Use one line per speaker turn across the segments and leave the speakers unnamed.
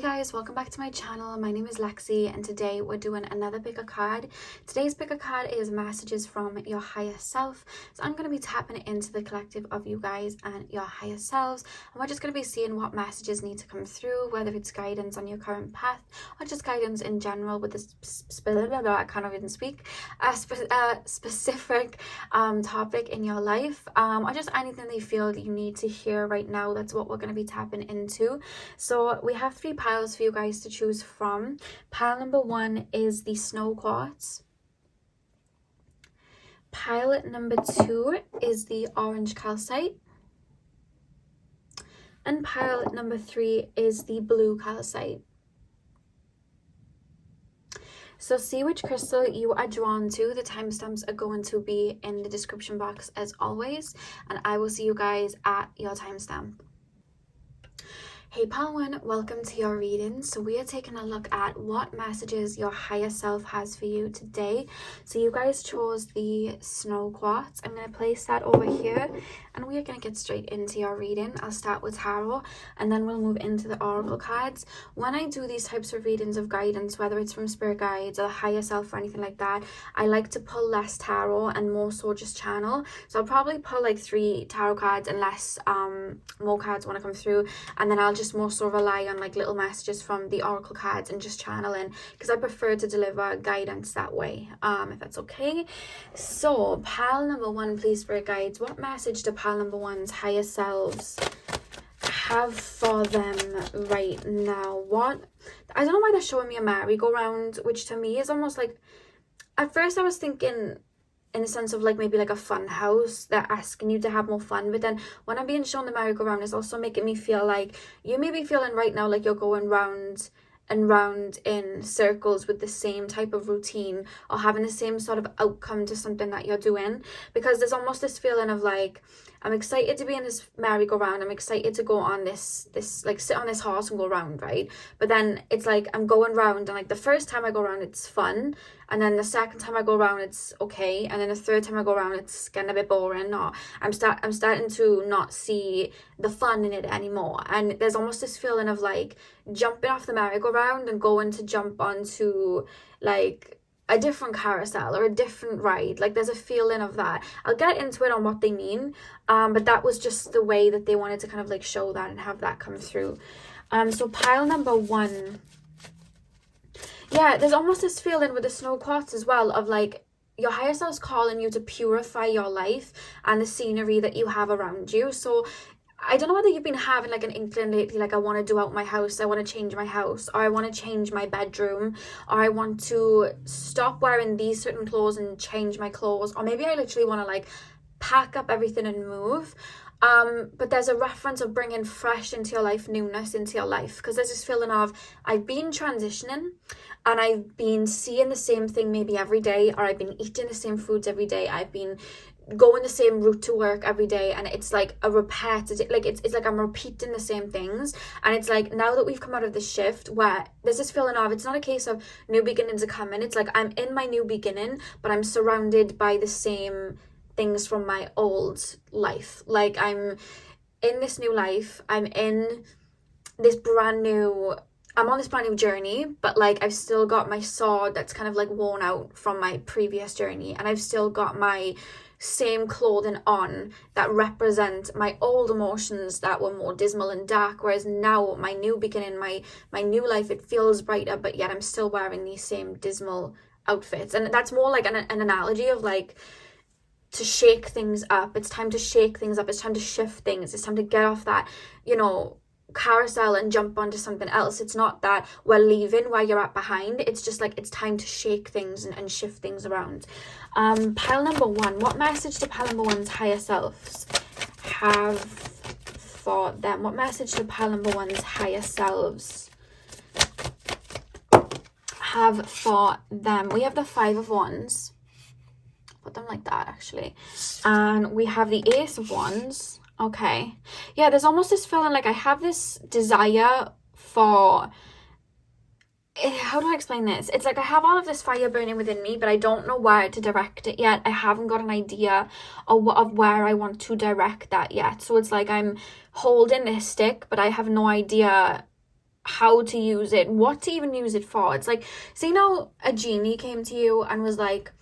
guys, welcome back to my channel. My name is Lexi and today we're doing another pick a card. Today's pick a card is messages from your higher self. So I'm going to be tapping into the collective of you guys and your higher selves, and we're just going to be seeing what messages need to come through, whether it's guidance on your current path or just guidance in general with this I can't even speak, specific topic in your life, or just anything they feel that you need to hear right now. That's what we're going to be tapping into. So we have 3 piles for you guys to choose from. Pile number 1 is the snow quartz. Pile number 2 is the orange calcite. And pile number 3 is the blue calcite. So see which crystal you are drawn to. The timestamps are going to be in the description box as always. And I will see you guys at your timestamp. Hey pile 1, welcome to your reading. So we are taking a look at what messages your higher self has for you today. So you guys chose the snow quartz. I'm going to place that over here and we are going to get straight into your reading. I'll start with tarot and then we'll move into the oracle cards. When I do these types of readings of guidance, whether it's from spirit guides or the higher self or anything like that, I like to pull less tarot and more so just channel. So I'll probably pull like 3 tarot cards unless more cards want to come through, and then I'll just more so rely on like little messages from the oracle cards and just channeling, because I prefer to deliver guidance that way, if that's okay. So pile number 1, please, spirit guides, what message do pile number 1's higher selves have for them right now? What, I don't know why they're showing me a merry-go-round, which to me is almost like, at first I was thinking in the sense of like maybe like a fun house, they're asking you to have more fun, but then when I'm being shown the merry-go-round, it's also making me feel like you may be feeling right now like you're going round and round in circles with the same type of routine or having the same sort of outcome to something that you're doing, because there's almost this feeling of like, I'm excited to be in this merry-go-round, I'm excited to go on this like sit on this horse and go round, right? But then it's like I'm going round and like the first time I go round it's fun, and then the second time I go round it's okay, and then the third time I go round it's getting a bit boring, or I'm starting to not see the fun in it anymore. And there's almost this feeling of like jumping off the merry-go-round and going to jump onto like a different carousel or a different ride. Like there's a feeling of that. I'll get into it on what they mean, but that was just the way that they wanted to kind of like show that and have that come through. So pile number 1, yeah, there's almost this feeling with the snow quartz as well of like your higher self's calling you to purify your life and the scenery that you have around you. So I don't know whether you've been having like an inkling lately, like I want to do out my house, I want to change my house, or I want to change my bedroom, or I want to stop wearing these certain clothes and change my clothes, or maybe I literally want to like pack up everything and move. But there's a reference of bringing fresh into your life, newness into your life, because there's this feeling of I've been transitioning and I've been seeing the same thing maybe every day, or I've been eating the same foods every day, I've been going the same route to work every day, and it's like a repetitive, like it's like I'm repeating the same things. And it's like now that we've come out of this shift where there's this feeling of it's not a case of new beginnings are coming, it's like I'm in my new beginning but I'm surrounded by the same things from my old life. Like I'm in this new life, I'm on this brand new journey, but like I've still got my sword that's kind of like worn out from my previous journey, and I've still got my same clothing on that represent my old emotions that were more dismal and dark, whereas now my new beginning, my new life, it feels brighter, but yet I'm still wearing these same dismal outfits. And that's more like an analogy of like to shake things up. It's time to shake things up, it's time to shift things, it's time to get off that, you know, carousel and jump onto something else. It's not that we're leaving where you're at behind, it's just like it's time to shake things and shift things around. Pile number 1, what message do pile number 1's higher selves have for them? What message do pile number 1's higher selves have for them? We have the 5 of Wands, put them like that actually, and we have the Ace of Wands. Okay, yeah, there's almost this feeling like I have this desire for, how do I explain this? It's like I have all of this fire burning within me, but I don't know where to direct it yet. I haven't got an idea of where I want to direct that yet. So it's like I'm holding this stick, but I have no idea how to use it, what to even use it for. It's like, say now a genie came to you and was like,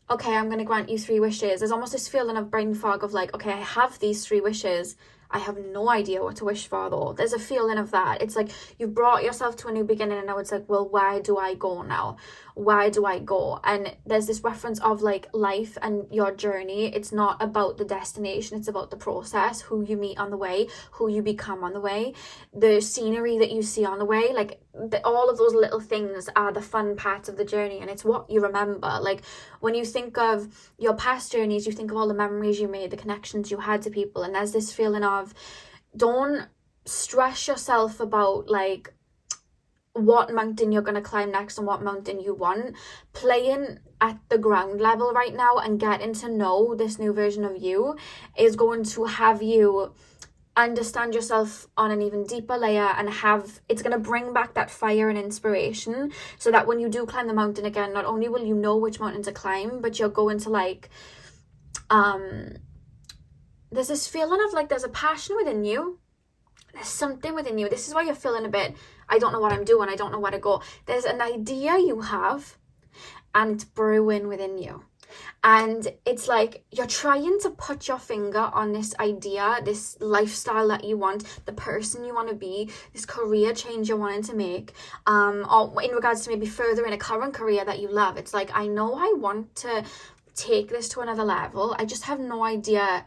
okay, I'm going to grant you 3 wishes. There's almost this feeling of brain fog of like, okay, I have these 3 wishes. I have no idea what to wish for though. There's a feeling of that. It's like you've brought yourself to a new beginning and now it's like, well, where do I go now? Where do I go? And there's this reference of like life and your journey. It's not about the destination. It's about the process, who you meet on the way, who you become on the way, the scenery that you see on the way. Like all of those little things are the fun parts of the journey, and it's what you remember. Like when you think of your past journeys, you think of all the memories you made, the connections you had to people, and there's this feeling of, don't stress yourself about like what mountain you're going to climb next and what mountain you want. Playing at the ground level right now and getting to know this new version of you is going to have you understand yourself on an even deeper layer, and it's going to bring back that fire and inspiration, so that when you do climb the mountain again, not only will you know which mountain to climb, but you're going to like there's this feeling of like there's a passion within you. There's something within you. This is why you're feeling a bit, I don't know what I'm doing, I don't know where to go. There's an idea you have and it's brewing within you. And it's like you're trying to put your finger on this idea, this lifestyle that you want, the person you want to be, this career change you're wanting to make, or in regards to maybe further in a current career that you love. It's like, I know I want to take this to another level. I just have no idea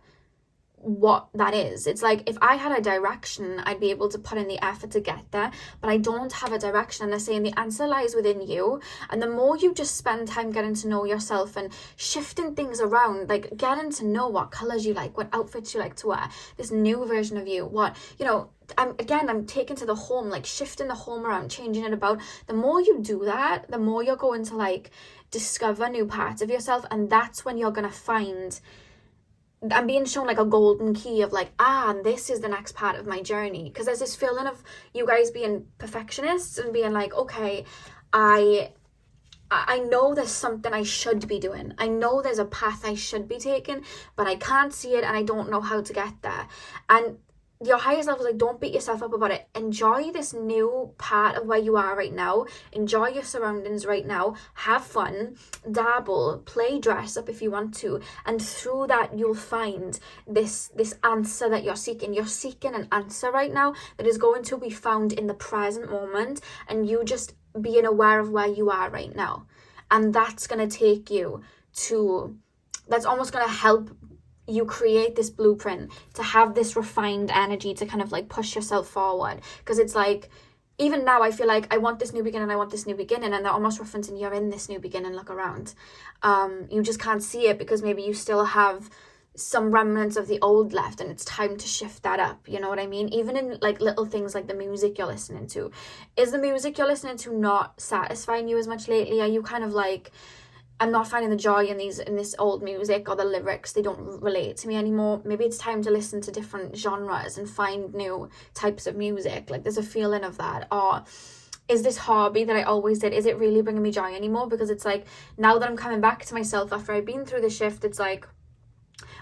what that is. It's like if I had a direction, I'd be able to put in the effort to get there, but I don't have a direction. And they're saying the answer lies within you, and the more you just spend time getting to know yourself and shifting things around, like getting to know what colors you like, what outfits you like to wear, this new version of you, what, you know, I'm taken to the home, like shifting the home around, changing it about. The more you do that, the more you're going to like discover new parts of yourself, and that's when you're gonna find, I'm being shown like a golden key of like, this is the next part of my journey. Because there's this feeling of you guys being perfectionists and being like, okay, I know there's something I should be doing. I know there's a path I should be taking, but I can't see it and I don't know how to get there. And your higher self is like, don't beat yourself up about it. Enjoy this new part of where you are right now. Enjoy your surroundings right now. Have fun, dabble, play dress up if you want to. And through that, you'll find this answer that you're seeking. You're seeking an answer right now that is going to be found in the present moment, and you just being aware of where you are right now. And that's going to take you to, that's almost going to help you create this blueprint to have this refined energy to kind of like push yourself forward. Because it's like, even now I feel like I want this new beginning, and they're almost referencing you're in this new beginning. Look around. You just can't see it because maybe you still have some remnants of the old left, and it's time to shift that up. You know what I mean? Even in like little things like the music you're listening to. Is the music you're listening to not satisfying you as much lately? Are you kind of like, I'm not finding the joy in this old music, or the lyrics, they don't relate to me anymore? Maybe it's time to listen to different genres and find new types of music. Like there's a feeling of that. Or is this hobby that I always did, is it really bringing me joy anymore? Because it's like, now that I'm coming back to myself after I've been through the shift, it's like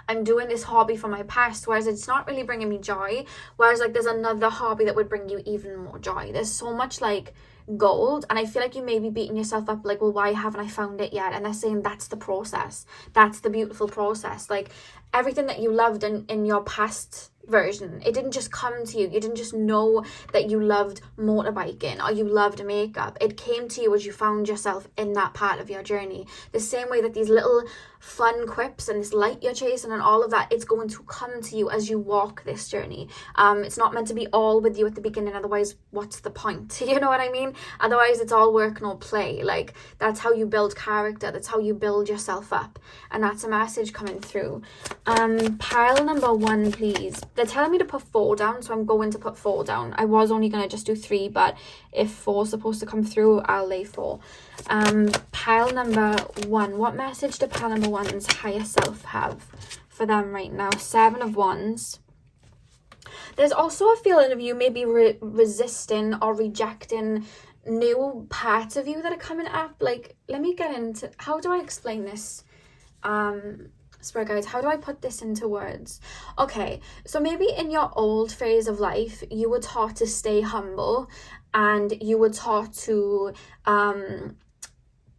I'm doing this hobby from my past, whereas it's not really bringing me joy. Whereas like there's another hobby that would bring you even more joy. There's so much like gold, and I feel like you may be beating yourself up like, well, why haven't I found it yet? And they're saying that's the process. That's the beautiful process. Like everything that you loved in your past version, it didn't just come to you. You didn't just know that you loved motorbiking or you loved makeup. It came to you as you found yourself in that part of your journey. The same way that these little fun quips and this light you're chasing and all of that, it's going to come to you as you walk this journey. It's not meant to be all with you at the beginning, otherwise what's the point? You know what I mean? Otherwise it's all work, no play. Like that's how you build character, that's how you build yourself up, and that's a message coming through. Pile number 1, please. They're telling me to put 4 down, so I'm going to put 4 down. I was only going to just do 3, but if 4 is supposed to come through, I'll lay 4. Pile number 1. What message do pile number 1's higher self have for them right now? 7 of Wands. There's also a feeling of you maybe resisting or rejecting new parts of you that are coming up. Like, let me get into, how do I explain this? Spirit guides, how do I put this into words? Okay, so maybe in your old phase of life, you were taught to stay humble and you were taught to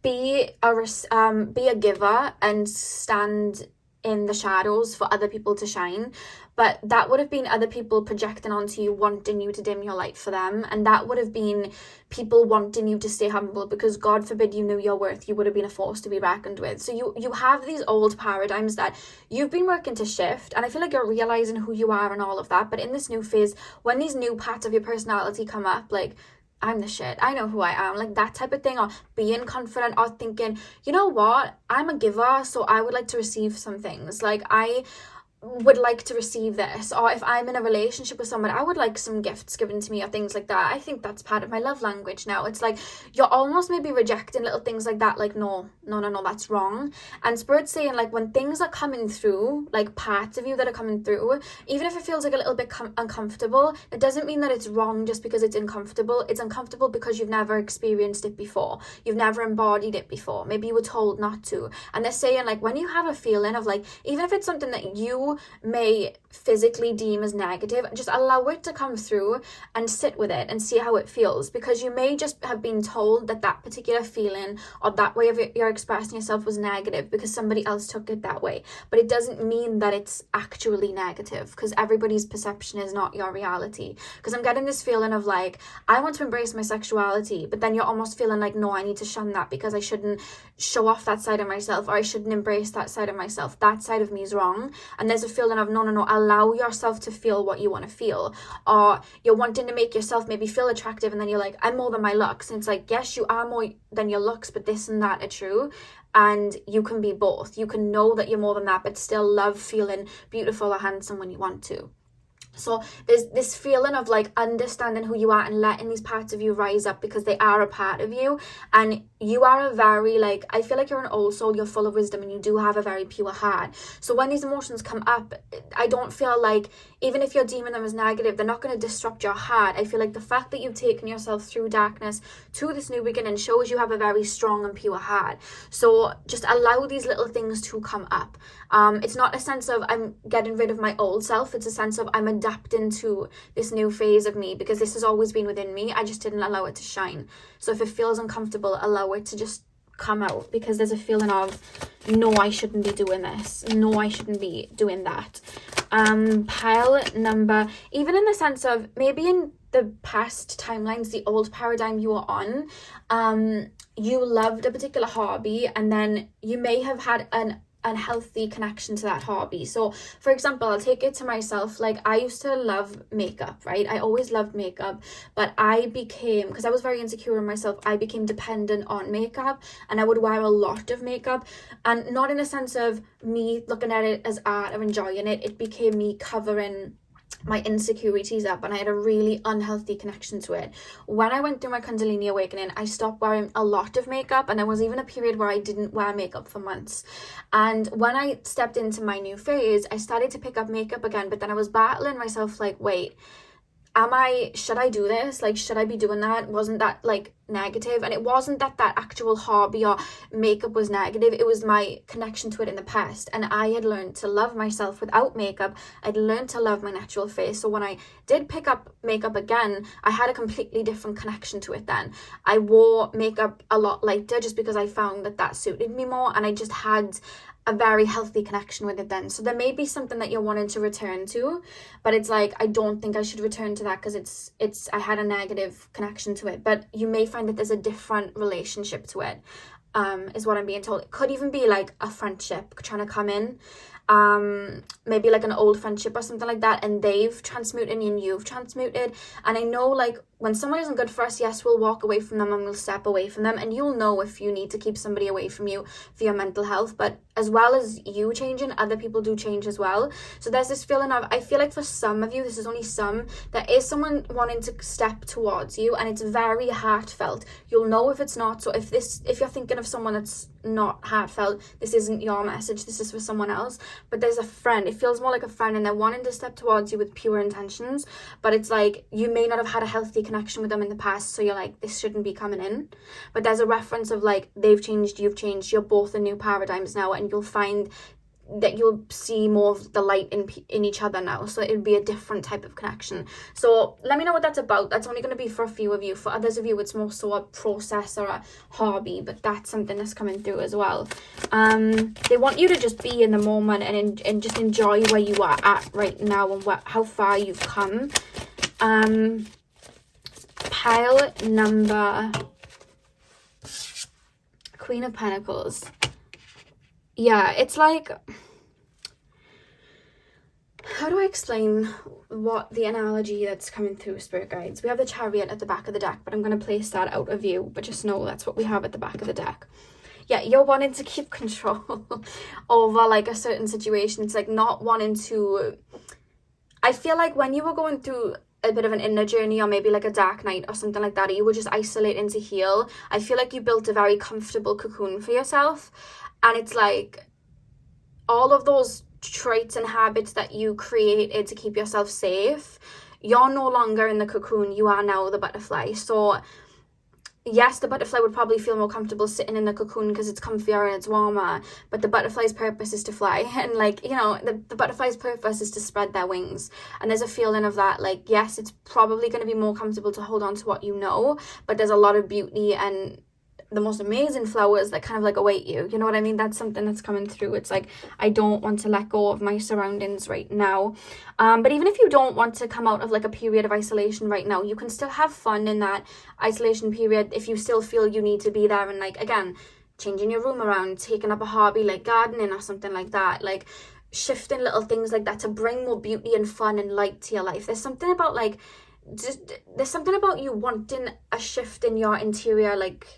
be a giver and stand in the shadows for other people to shine. But that would have been other people projecting onto you, wanting you to dim your light for them. And that would have been people wanting you to stay humble, because God forbid you knew your worth, you would have been a force to be reckoned with. So you have these old paradigms that you've been working to shift, and I feel like you're realizing who you are and all of that. But in this new phase, when these new parts of your personality come up, like, I'm the shit, I know who I am, like that type of thing, or being confident, or thinking, you know what, I'm a giver, so I would like to receive some things, like I would like to receive this, or if I'm in a relationship with someone, I would like some gifts given to me, or things like that. I think that's part of my love language now. It's like you're almost maybe rejecting little things like that, like no, that's wrong. And Spirit's saying, like, when things are coming through, like parts of you that are coming through, even if it feels like a little bit uncomfortable, it doesn't mean that it's wrong just because it's uncomfortable. It's uncomfortable because you've never experienced it before, you've never embodied it before, maybe you were told not to. And they're saying, like, when you have a feeling of, like, even if it's something that you may physically deem as negative, just allow it to come through and sit with it and see how it feels, because you may just have been told that that particular feeling or that way of you're expressing yourself was negative because somebody else took it that way. But it doesn't mean that it's actually negative, because everybody's perception is not your reality. Because I'm getting this feeling of, like, I want to embrace my sexuality, but then you're almost feeling like, no, I need to shun that because I shouldn't show off that side of myself, or I shouldn't embrace that side of myself. That side of me is wrong. And there's a feeling of, no, allow yourself to feel what you want to feel. Or you're wanting to make yourself maybe feel attractive, and then you're like, I'm more than my looks. And it's like, yes, you are more than your looks, but this and that are true. And you can be both. You can know that you're more than that, but still love feeling beautiful or handsome when you want to. So there's this feeling of, like, understanding who you are and letting these parts of you rise up, because they are a part of you, and you are a very, like, I feel like you're an old soul, you're full of wisdom, and you do have a very pure heart. So when these emotions come up, I don't feel like, even if you're deeming them as negative, they're not going to disrupt your heart. I feel like the fact that you've taken yourself through darkness to this new beginning shows you have a very strong and pure heart. So just allow these little things to come up. It's not a sense of I'm getting rid of my old self, it's a sense of I'm adapting to this new phase of me, because this has always been within me, I just didn't allow it to shine. So if it feels uncomfortable, allow it to just come out, because there's a feeling of, no, I shouldn't be doing this, no, I shouldn't be doing that. Pile number, even in the sense of maybe in the past timelines, the old paradigm you were on, you loved a particular hobby, and then you may have had an unhealthy connection to that hobby. So for example, I'll take it to myself, like I used to love makeup, right? I always loved makeup, but I became, because I was very insecure in myself, I became dependent on makeup, and I would wear a lot of makeup, and not in a sense of me looking at it as art or enjoying it. It became me covering my insecurities up, and I had a really unhealthy connection to it. When I went through my Kundalini awakening, I stopped wearing a lot of makeup, and there was even a period where I didn't wear makeup for months. And when I stepped into my new phase, I started to pick up makeup again, but then I was battling myself, like, wait, should I do this? Like, should I be doing that? Wasn't that, like, negative? And it wasn't that actual hobby or makeup was negative. It was my connection to it in the past. And I had learned to love myself without makeup. I'd learned to love my natural face. So when I did pick up makeup again, I had a completely different connection to it then. I wore makeup a lot lighter just because I found that suited me more. And I just had a very healthy connection with it then. So there may be something that you're wanting to return to, but it's like, I don't think I should return to that because it's I had a negative connection to it. But you may find that there's a different relationship to it, is what I'm being told. It could even be like a friendship trying to come in, maybe like an old friendship or something like that, and they've transmuted and you've transmuted. And I know, like, when someone isn't good for us, yes, we'll walk away from them and we'll step away from them, and you'll know if you need to keep somebody away from you for your mental health. But as well as you changing, other people do change as well. So there's this feeling of, I feel like for some of you, this is only some, there is someone wanting to step towards you, and it's very heartfelt. You'll know if it's not. So if you're thinking of someone that's not heartfelt, this isn't your message, this is for someone else. But there's a friend, it feels more like a friend, and they're wanting to step towards you with pure intentions, but it's like you may not have had a healthy connection with them in the past, so you're like, this shouldn't be coming in. But there's a reference of, like, they've changed, you've changed, you're both in new paradigms now, and you'll find that you'll see more of the light in each other now. So it would be a different type of connection. So let me know what that's about. That's only going to be for a few of you. For others of you, it's more so a process or a hobby, but that's something that's coming through as well. They want you to just be in the moment and just enjoy where you are at right now and how far you've come. Pile number, Queen of Pentacles. Yeah, it's like, how do I explain what the analogy that's coming through, Spirit Guides? We have the Chariot at the back of the deck, but I'm going to place that out of view, but just know that's what we have at the back of the deck. Yeah, you're wanting to keep control over like a certain situation. It's like not wanting to, I feel like when you were going through a bit of an inner journey, or maybe like a dark night or something like that, or you were just isolating to heal, I feel like you built a very comfortable cocoon for yourself. And it's like all of those traits and habits that you created to keep yourself safe, you're no longer in the cocoon, you are now the butterfly. So yes, the butterfly would probably feel more comfortable sitting in the cocoon because it's comfier and it's warmer, but the butterfly's purpose is to fly. And like, you know, the butterfly's purpose is to spread their wings. And there's a feeling of that, like, yes, it's probably going to be more comfortable to hold on to what you know, but there's a lot of beauty and the most amazing flowers that kind of like await you. You know what I mean? That's something that's coming through. It's like, I don't want to let go of my surroundings right now. But even if you don't want to come out of like a period of isolation right now, you can still have fun in that isolation period if you still feel you need to be there. And like, again, changing your room around, taking up a hobby like gardening or something like that, like shifting little things like that to bring more beauty and fun and light to your life. There's something about like, there's something about you wanting a shift in your interior, like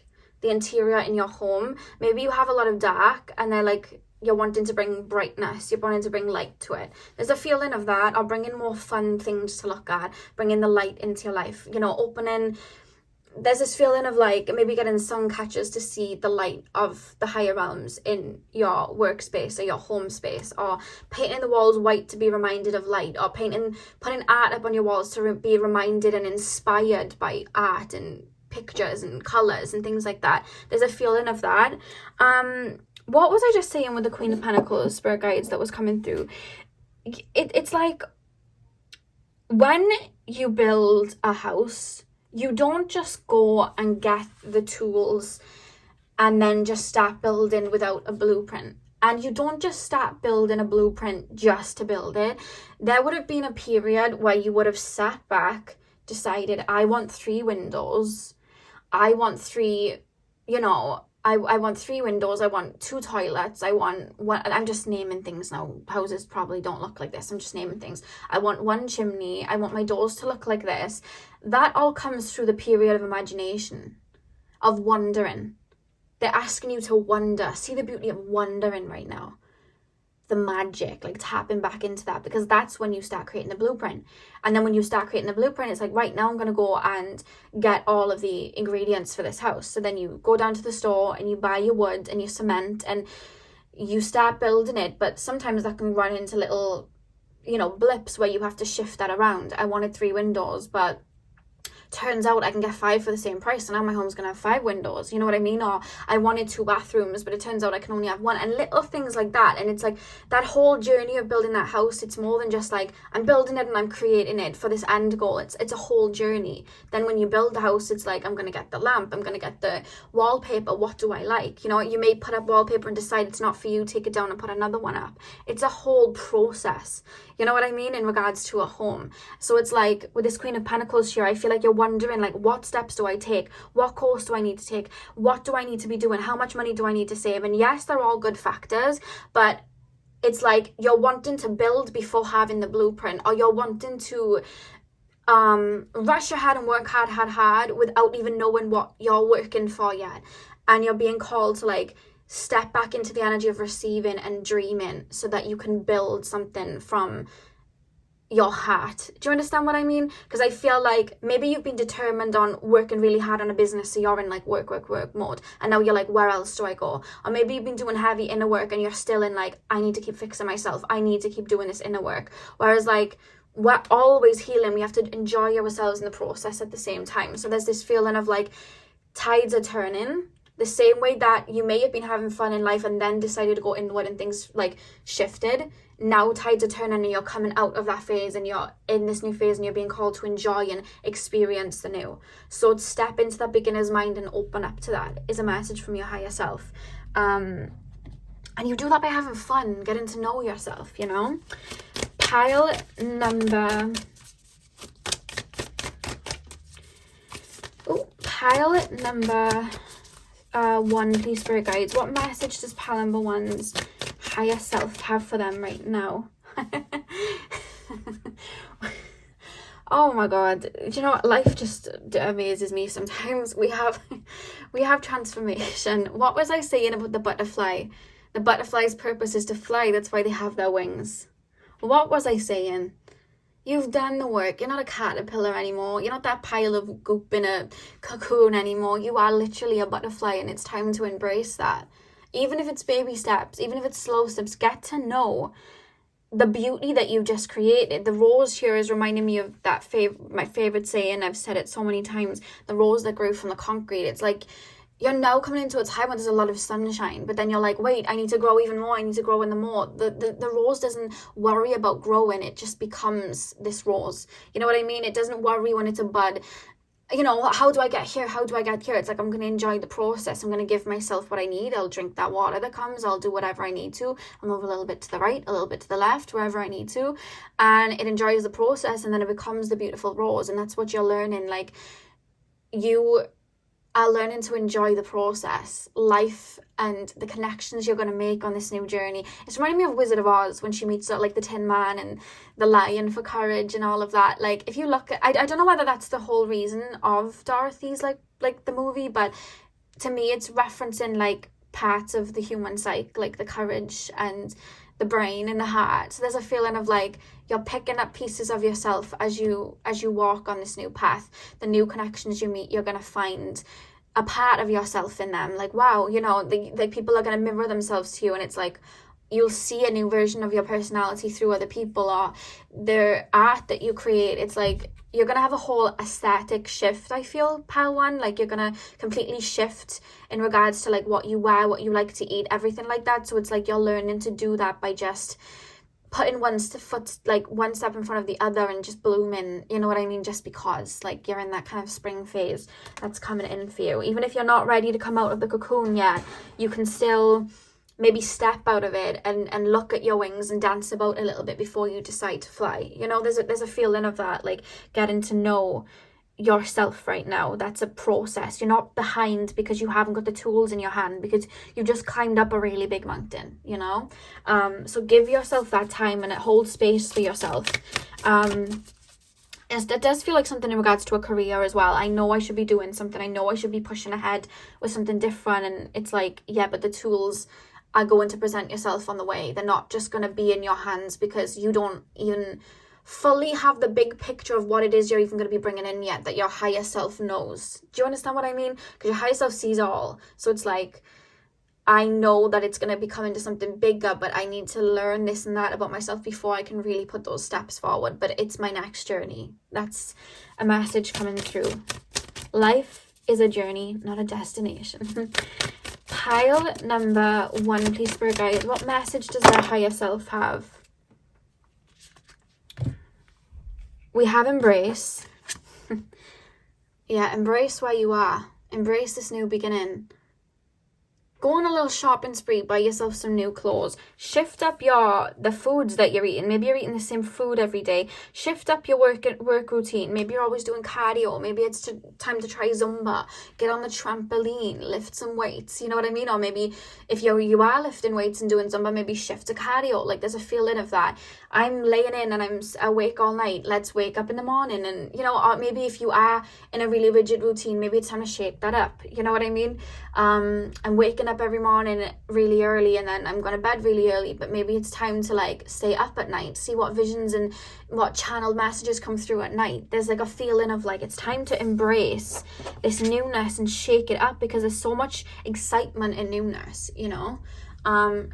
the interior in your home. Maybe you have a lot of dark and they're like, you're wanting to bring brightness, you're wanting to bring light to it. There's a feeling of that, or bringing more fun things to look at, bringing the light into your life, you know, opening. There's this feeling of like maybe getting sun catchers to see the light of the higher realms in your workspace or your home space, or painting the walls white to be reminded of light, or putting art up on your walls to be reminded and inspired by art and pictures and colors and things like that. There's a feeling of that. What was I just saying with the Queen of Pentacles, Spirit Guides, that was coming through? It's like when you build a house, you don't just go and get the tools and then just start building without a blueprint. And you don't just start building a blueprint just to build it. There would have been a period where you would have sat back, decided, I want 3 windows, I want 3, you know, I want 3 windows, I want 2 toilets, I want one, I'm just naming things now, houses probably don't look like this, I'm just naming things. I want 1 chimney, I want my doors to look like this. That all comes through the period of imagination, of wondering. They're asking you to wonder, see the beauty of wondering right now. The magic, like tapping back into that, because that's when you start creating the blueprint. And then when you start creating the blueprint, it's like, right now I'm going to go and get all of the ingredients for this house. So then you go down to the store and you buy your wood and your cement and you start building it. But sometimes that can run into little, you know, blips where you have to shift that around. I wanted 3 windows, but turns out I can get 5 for the same price, so now my home's gonna have 5 windows, you know what I mean? Or I wanted 2 bathrooms, but it turns out I can only have 1, and little things like that. And it's like that whole journey of building that house, it's more than just like I'm building it and I'm creating it for this end goal. It's a whole journey. Then when you build the house, it's like, I'm gonna get the lamp, I'm gonna get the wallpaper, what do I like? You know, you may put up wallpaper and decide it's not for you, take it down and put another one up. It's a whole process, you know what I mean, in regards to a home. So it's like with this Queen of Pentacles here, I feel like you're wondering, like, what steps do I take? What course do I need to take? What do I need to be doing? How much money do I need to save? And yes, they're all good factors, but it's like you're wanting to build before having the blueprint, or you're wanting to rush ahead and work hard without even knowing what you're working for yet. And you're being called to like step back into the energy of receiving and dreaming so that you can build something from your heart. Do you understand what I mean? Because I feel like maybe you've been determined on working really hard on a business, so you're in like work mode, and now you're like, where else do I go? Or maybe you've been doing heavy inner work and you're still in like, I need to keep fixing myself, I need to keep doing this inner work. Whereas like, we're always healing, we have to enjoy ourselves in the process at the same time. So there's this feeling of like tides are turning, The same way that you may have been having fun in life and then decided to go inward and things like shifted, now tides are turning and you're coming out of that phase and you're in this new phase and you're being called to enjoy and experience the new. So step into that beginner's mind and open up to that is a message from your higher self. And you do that by having fun, getting to know yourself, you know. Pile number 1, please, spirit guides. What message does pile number 1's higher self have for them right now? Oh my god, you know what, life just amazes me sometimes. We have transformation. What was I saying about the butterfly? The butterfly's purpose is to fly. That's why they have their wings. What was I saying? You've done the work. You're not a caterpillar anymore. You're not that pile of goop in a cocoon anymore. You are literally a butterfly, and it's time to embrace that. Even if it's baby steps, even if it's slow steps, get to know the beauty that you've just created. The rose here is reminding me of that my favorite saying. I've said it so many times. The rose that grew from the concrete. It's like you're now coming into a time when there's a lot of sunshine, but then you're like, wait, I need to grow even more. I need to grow in the more. The rose doesn't worry about growing. It just becomes this rose. You know what I mean? It doesn't worry when it's a bud. You know, how do I get here? How do I get here? It's like, I'm going to enjoy the process. I'm going to give myself what I need. I'll drink that water that comes. I'll do whatever I need to. I'll move a little bit to the right, a little bit to the left, wherever I need to. And it enjoys the process, and then it becomes the beautiful rose. And that's what you're learning. Like, you are learning to enjoy the process, life, and the connections you're going to make on this new journey. It's reminding me of Wizard of Oz when she meets like the Tin Man and the lion for courage and all of that. Like, if you look at, I don't know whether that's the whole reason of Dorothy's like the movie, but to me it's referencing like parts of the human psyche, like the courage and the brain and the heart. So there's a feeling of like you're picking up pieces of yourself as you walk on this new path. The new connections you meet, you're going to find a part of yourself in them. Like, wow, you know, the people are going to mirror themselves to you, and it's like you'll see a new version of your personality through other people or their art that you create. It's like you're going to have a whole aesthetic shift, I feel, pile 1. Like, you're going to completely shift in regards to like what you wear, what you like to eat, everything like that. So it's like you're learning to do that by just putting one step in front of the other and just blooming, you know what I mean? Just because like you're in that kind of spring phase that's coming in for you. Even if you're not ready to come out of the cocoon yet, you can still maybe step out of it and look at your wings and dance about a little bit before you decide to fly. You know, there's a feeling of that, like getting to know yourself right now. That's a process. You're not behind because you haven't got the tools in your hand, because you just climbed up a really big mountain, you know. So give yourself that time and hold space for yourself. It does feel like something in regards to a career as well. I know I should be doing something. I know I should be pushing ahead with something different, and it's like, yeah, but the tools are going to present yourself on the way. They're not just going to be in your hands because you don't even fully have the big picture of what it is you're even going to be bringing in yet, that your higher self knows. Do you understand what I mean? Because your higher self sees all. So it's like, I know that it's going to be coming to something bigger, but I need to learn this and that about myself before I can really put those steps forward. But it's my next journey. That's a message coming through. Life is a journey, not a destination. Pile number 1, please, spirit guide. What message does their higher self have? We have embrace. Yeah, embrace where you are. Embrace this new beginning. Go on a little shopping spree, buy yourself some new clothes. Shift up the foods that you're eating. Maybe you're eating the same food every day. Shift up your work routine. Maybe you're always doing cardio. Maybe it's time to try Zumba. Get on the trampoline. Lift some weights. You know what I mean? Or maybe if you are lifting weights and doing Zumba, maybe shift to cardio. Like, there's a feeling of that. I'm laying in and I'm awake all night. Let's wake up in the morning. And, you know, or maybe if you are in a really rigid routine, maybe it's time to shake that up. You know what I mean? I'm waking up every morning really early, and then I'm going to bed really early, but maybe it's time to like stay up at night, see what visions and what channeled messages come through at night. There's like a feeling of like it's time to embrace this newness and shake it up, because there's so much excitement in newness, you know.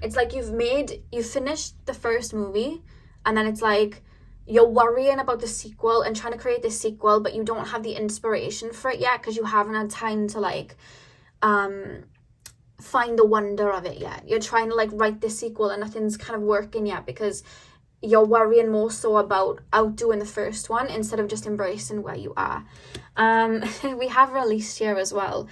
It's like you've finished the first movie, and then it's like you're worrying about the sequel and trying to create the sequel, but you don't have the inspiration for it yet because you haven't had time to like find the wonder of it yet. You're trying to like write the sequel and nothing's kind of working yet because you're worrying more so about outdoing the first one instead of just embracing where you are. We have released here as well,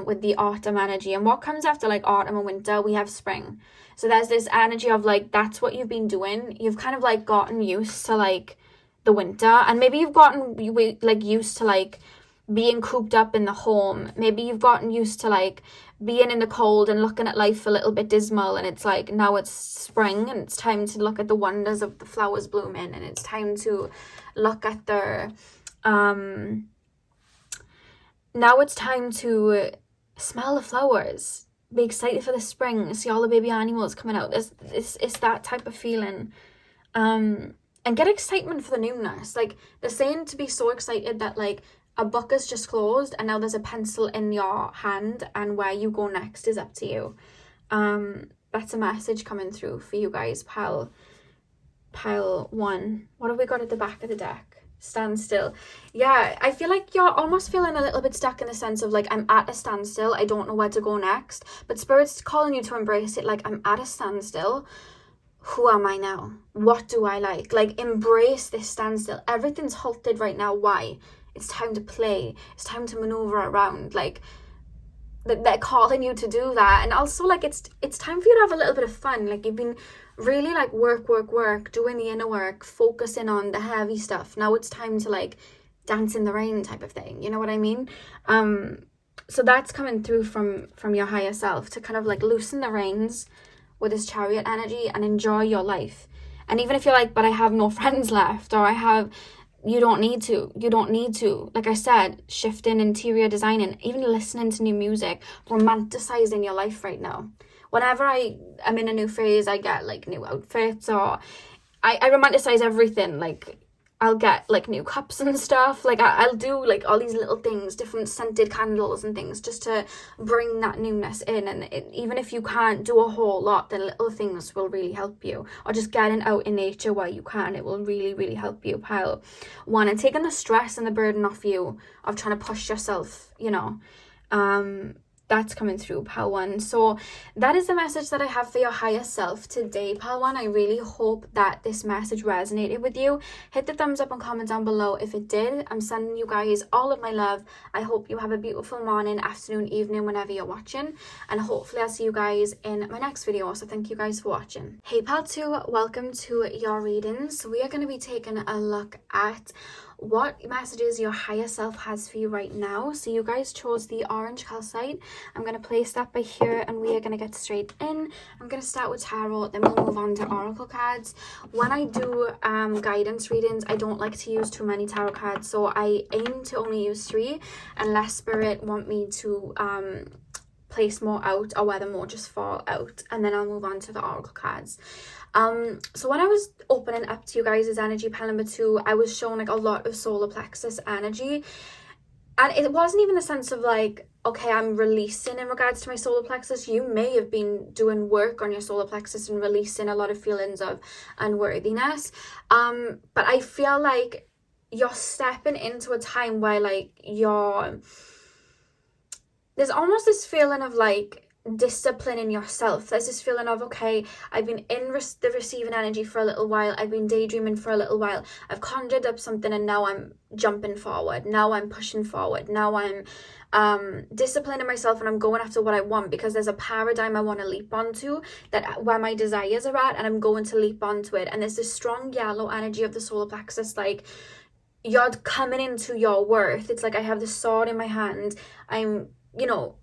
with the autumn energy. And what comes after like autumn and winter, we have spring. So there's this energy of like, that's what you've been doing. You've kind of like gotten used to like the winter, and maybe you've gotten like used to like being cooped up in the home. Maybe you've gotten used to like being in the cold and looking at life a little bit dismal, and it's like now it's spring and it's time to look at the wonders of the flowers blooming, and it's time to look at the now it's time to smell the flowers, be excited for the spring, see all the baby animals coming out. It's that type of feeling, and get excitement for the newness. Like they're saying to be so excited that like a book is just closed and now there's a pencil in your hand, and where you go next is up to you. That's a message coming through for you guys. Pile 1. What have we got at the back of the deck? Standstill. Yeah, I feel like you're almost feeling a little bit stuck in the sense of like, I'm at a standstill, I don't know where to go next, but Spirit's calling you to embrace it. Like, I'm at a standstill. Who am I now? What do I like? Like, embrace this standstill. Everything's halted right now. Why? It's time to play. It's time to maneuver around. Like, they're calling you to do that. And also, like, it's time for you to have a little bit of fun. Like, you've been really, like, work, doing the inner work, focusing on the heavy stuff. Now it's time to, like, dance in the rain type of thing. You know what I mean? So that's coming through from your higher self, to kind of, like, loosen the reins with this Chariot energy and enjoy your life. And even if you're like, but I have no friends left, or you don't need to. Like I said, shifting, interior designing, even listening to new music, romanticizing your life right now. Whenever I am in a new phase, I get like new outfits, or I romanticize everything. Like I'll get like new cups and stuff. Like I'll do like all these little things, different scented candles and things, just to bring that newness in. And even if you can't do a whole lot, the little things will really help you. Or just getting out in nature where you can, it will really, really help you. Pile 1, and taking the stress and the burden off you of trying to push yourself, you know. That's coming through, Pile 1. So that is the message that I have for your higher self today, Pile 1. I really hope that this message resonated with you. Hit the thumbs up and comment down below if it did. I'm sending you guys all of my love. I hope you have a beautiful morning, afternoon, evening, whenever you're watching. And hopefully I'll see you guys in my next video. So thank you guys for watching. Hey, Pile 2, welcome to your readings. So we are going to be taking a look at what messages your higher self has for you right now. So you guys chose the orange calcite. I'm going to place that by here, and we are going to get straight in. I'm going to start with tarot, then we'll move on to oracle cards. When I do guidance readings, I don't like to use too many tarot cards, so I aim to only use 3 unless Spirit want me to place more out, or whether more just fall out, and then I'll move on to the oracle cards. So when I was opening up to you guys' energy, pile number 2, I was shown like a lot of solar plexus energy, and it wasn't even a sense of like, okay, I'm releasing in regards to my solar plexus. You may have been doing work on your solar plexus and releasing a lot of feelings of unworthiness, but I feel like you're stepping into a time where like there's almost this feeling of like discipline in yourself. There's this feeling of, okay, I've been in the receiving energy for a little while, I've been daydreaming for a little while, I've conjured up something, and now I'm jumping forward, now I'm pushing forward, now I'm disciplining myself, and I'm going after what I want, because there's a paradigm I want to leap onto, that where my desires are at, and I'm going to leap onto it. And there's this strong yellow energy of the solar plexus, like you're coming into your worth. It's like I have the sword in my hand, I'm, you know,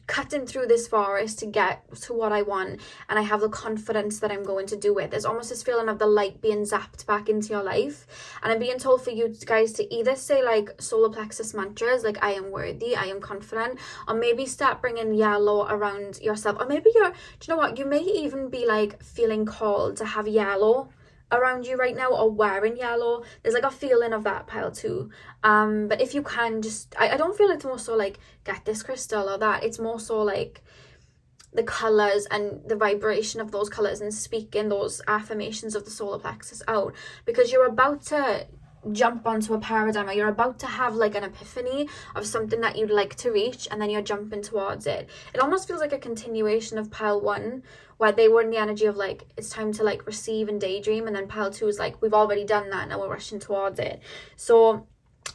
cutting through this forest to get to what I want, and I have the confidence that I'm going to do it. There's almost this feeling of the light being zapped back into your life, and I'm being told for you guys to either say like solar plexus mantras, like I am worthy, I am confident, or maybe start bringing yellow around yourself, or maybe do you know what, you may even be like feeling called to have yellow around you right now, or wearing yellow. There's like a feeling of that, Pile 2. But if you can just, I don't feel it's more so like get this crystal or that. It's more so like the colors and the vibration of those colors, and speaking those affirmations of the solar plexus out, because you're about to jump onto a paradigm, or you're about to have like an epiphany of something that you'd like to reach, and then you're jumping towards it. It almost feels like a continuation of pile 1, where they were in the energy of like, it's time to like receive and daydream, and then pile 2 is like, we've already done that, now we're rushing towards it. So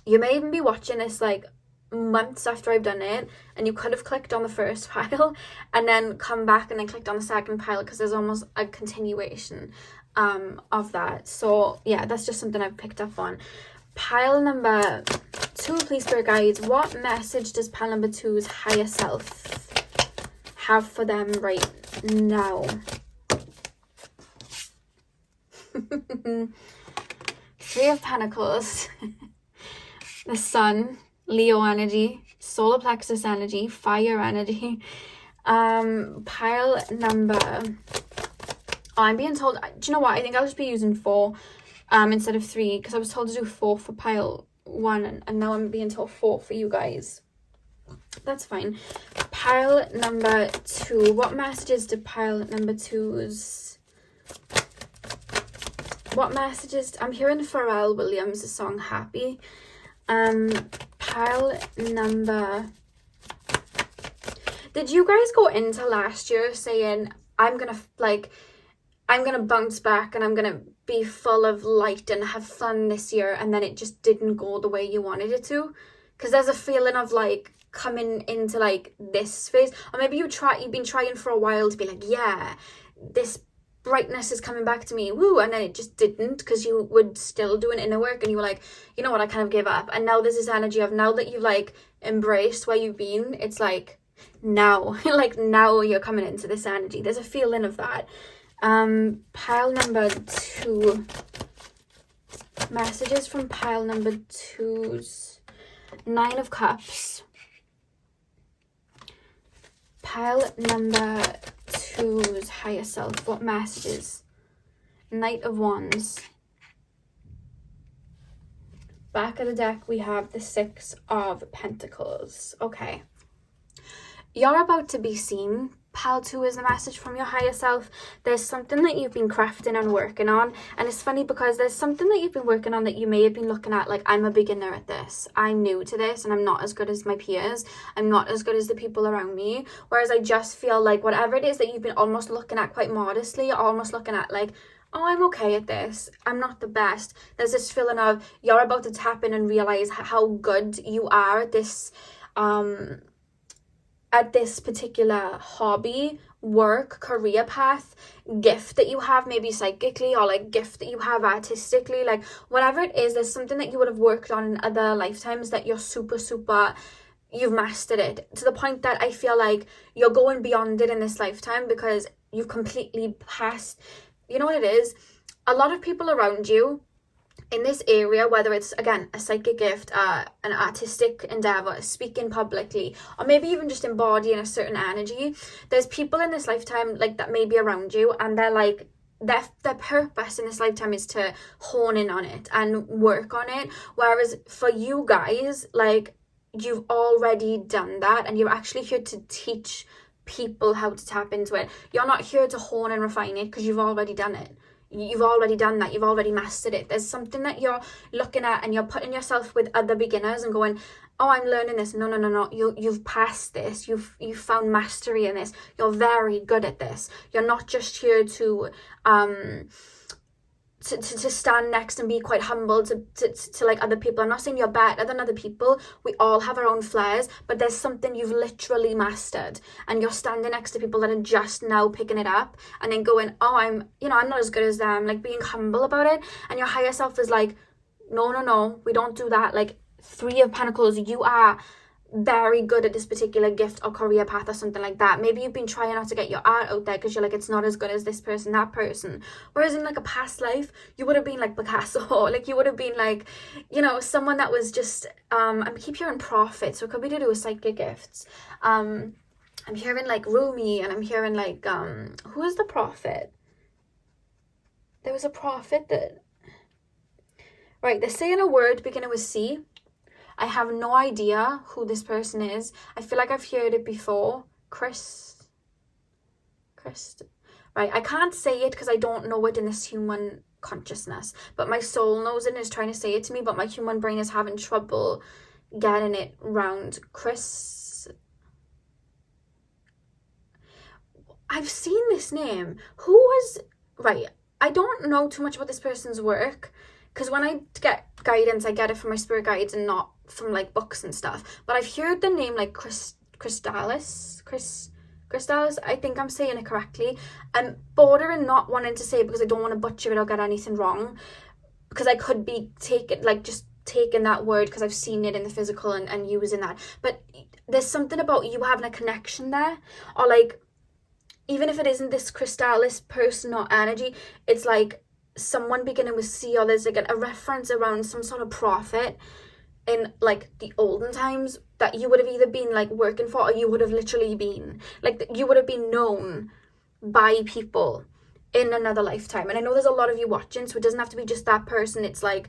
you may even be watching this like months after I've done it, and you could have clicked on the first pile and then come back and then clicked on the second pile, because there's almost a continuation of that. So yeah, that's just something I've picked up on. Pile number 2, please, spirit guides, what message does pile number 2's higher self have for them right now? Three of Pentacles, the Sun, Leo energy, solar plexus energy, fire energy. Pile number, I'm being told, do you know what, I think I'll just be using 4 instead of 3, because I was told to do 4 for pile 1, and now I'm being told 4 for you guys. That's fine. Pile number 2, what messages did pile number 2's, what messages, I'm hearing Pharrell Williams' song Happy. Pile number, did you guys go into last year saying, I'm gonna bounce back and I'm gonna be full of light and have fun this year, and then it just didn't go the way you wanted it to? Because there's a feeling of like coming into like this phase, or maybe you've been trying for a while to be like, yeah, this brightness is coming back to me, woo, and then it just didn't, because you would still doing inner work and you were like, you know what, I kind of gave up. And now there's this energy of, now that you've like embraced where you've been, it's like now like now you're coming into this energy. There's a feeling of that. Pile number 2, messages from pile number 2's 9 of Cups. Pile number 2's higher self, what messages? Knight of Wands. Back of the deck we have the 6 of Pentacles. Okay, you're about to be seen. Pile 2 is the message from your higher self. There's something that you've been crafting and working on, and it's funny because there's something that you've been working on that you may have been looking at like, I'm a beginner at this, I'm new to this, and I'm not as good as my peers, I'm not as good as the people around me. Whereas I just feel like whatever it is that you've been almost looking at quite modestly, almost looking at like, oh, I'm okay at this, I'm not the best, there's this feeling of you're about to tap in and realize how good you are at this particular hobby, work, career path, gift that you have, maybe psychically, or like gift that you have artistically, like whatever it is, there's something that you would have worked on in other lifetimes that you're super, you've mastered it to the point that I feel like you're going beyond it in this lifetime, because you've completely passed, you know what it is? A lot of people around you in this area, whether it's again a psychic gift, an artistic endeavor, speaking publicly, or maybe even just embodying a certain energy, there's people in this lifetime like that may be around you, and they're like, their purpose in this lifetime is to hone in on it and work on it. Whereas for you guys, like, you've already done that, and you're actually here to teach people how to tap into it. You're not here to hone and refine it, because you've already done it. You've already done that. You've already mastered it. There's something that you're looking at and you're putting yourself with other beginners and going, oh, I'm learning this. No. You've passed this. You've found mastery in this. You're very good at this. You're not just here to stand next and be quite humble to like other people. I'm not saying you're better than other people. We all have our own flares, but there's something you've literally mastered, and you're standing next to people that are just now picking it up and then going, oh, I'm not as good as them, like being humble about it. And your higher self is like, no, we don't do that. Like, 3 of Pentacles, you are very good at this particular gift or career path or something like that. Maybe you've been trying not to get your art out there because you're like, it's not as good as this person, that person. Whereas in like a past life, you would have been like Picasso, like you would have been like, someone that was just, I keep hearing prophet, so it could be to do with psychic gifts. I'm hearing like Rumi, and I'm hearing like, who is the prophet? There was a prophet that, right, they're saying a word beginning with C. I have no idea who this person is. I feel like I've heard it before. Chris. Right, I can't say it because I don't know it in this human consciousness, but my soul knows it and is trying to say it to me, but my human brain is having trouble getting it round. I've seen this name. Who was... Right, I don't know too much about this person's work, because when I get guidance, I get it from my spirit guides and not from like books and stuff. But I've heard the name like Crystallis, I think I'm saying it correctly. I'm bordering not wanting to say it because I don't want to butcher it or get anything wrong, because I could be taking that word because I've seen it in the physical and using that. But there's something about you having a connection there, or like, even if it isn't this Crystallis person or energy, it's like someone beginning with C, or there's like a reference around some sort of prophet in like the olden times that you would have either been like working for, or you would have literally been like, you would have been known by people in another lifetime. And I know there's a lot of you watching, so it doesn't have to be just that person. It's like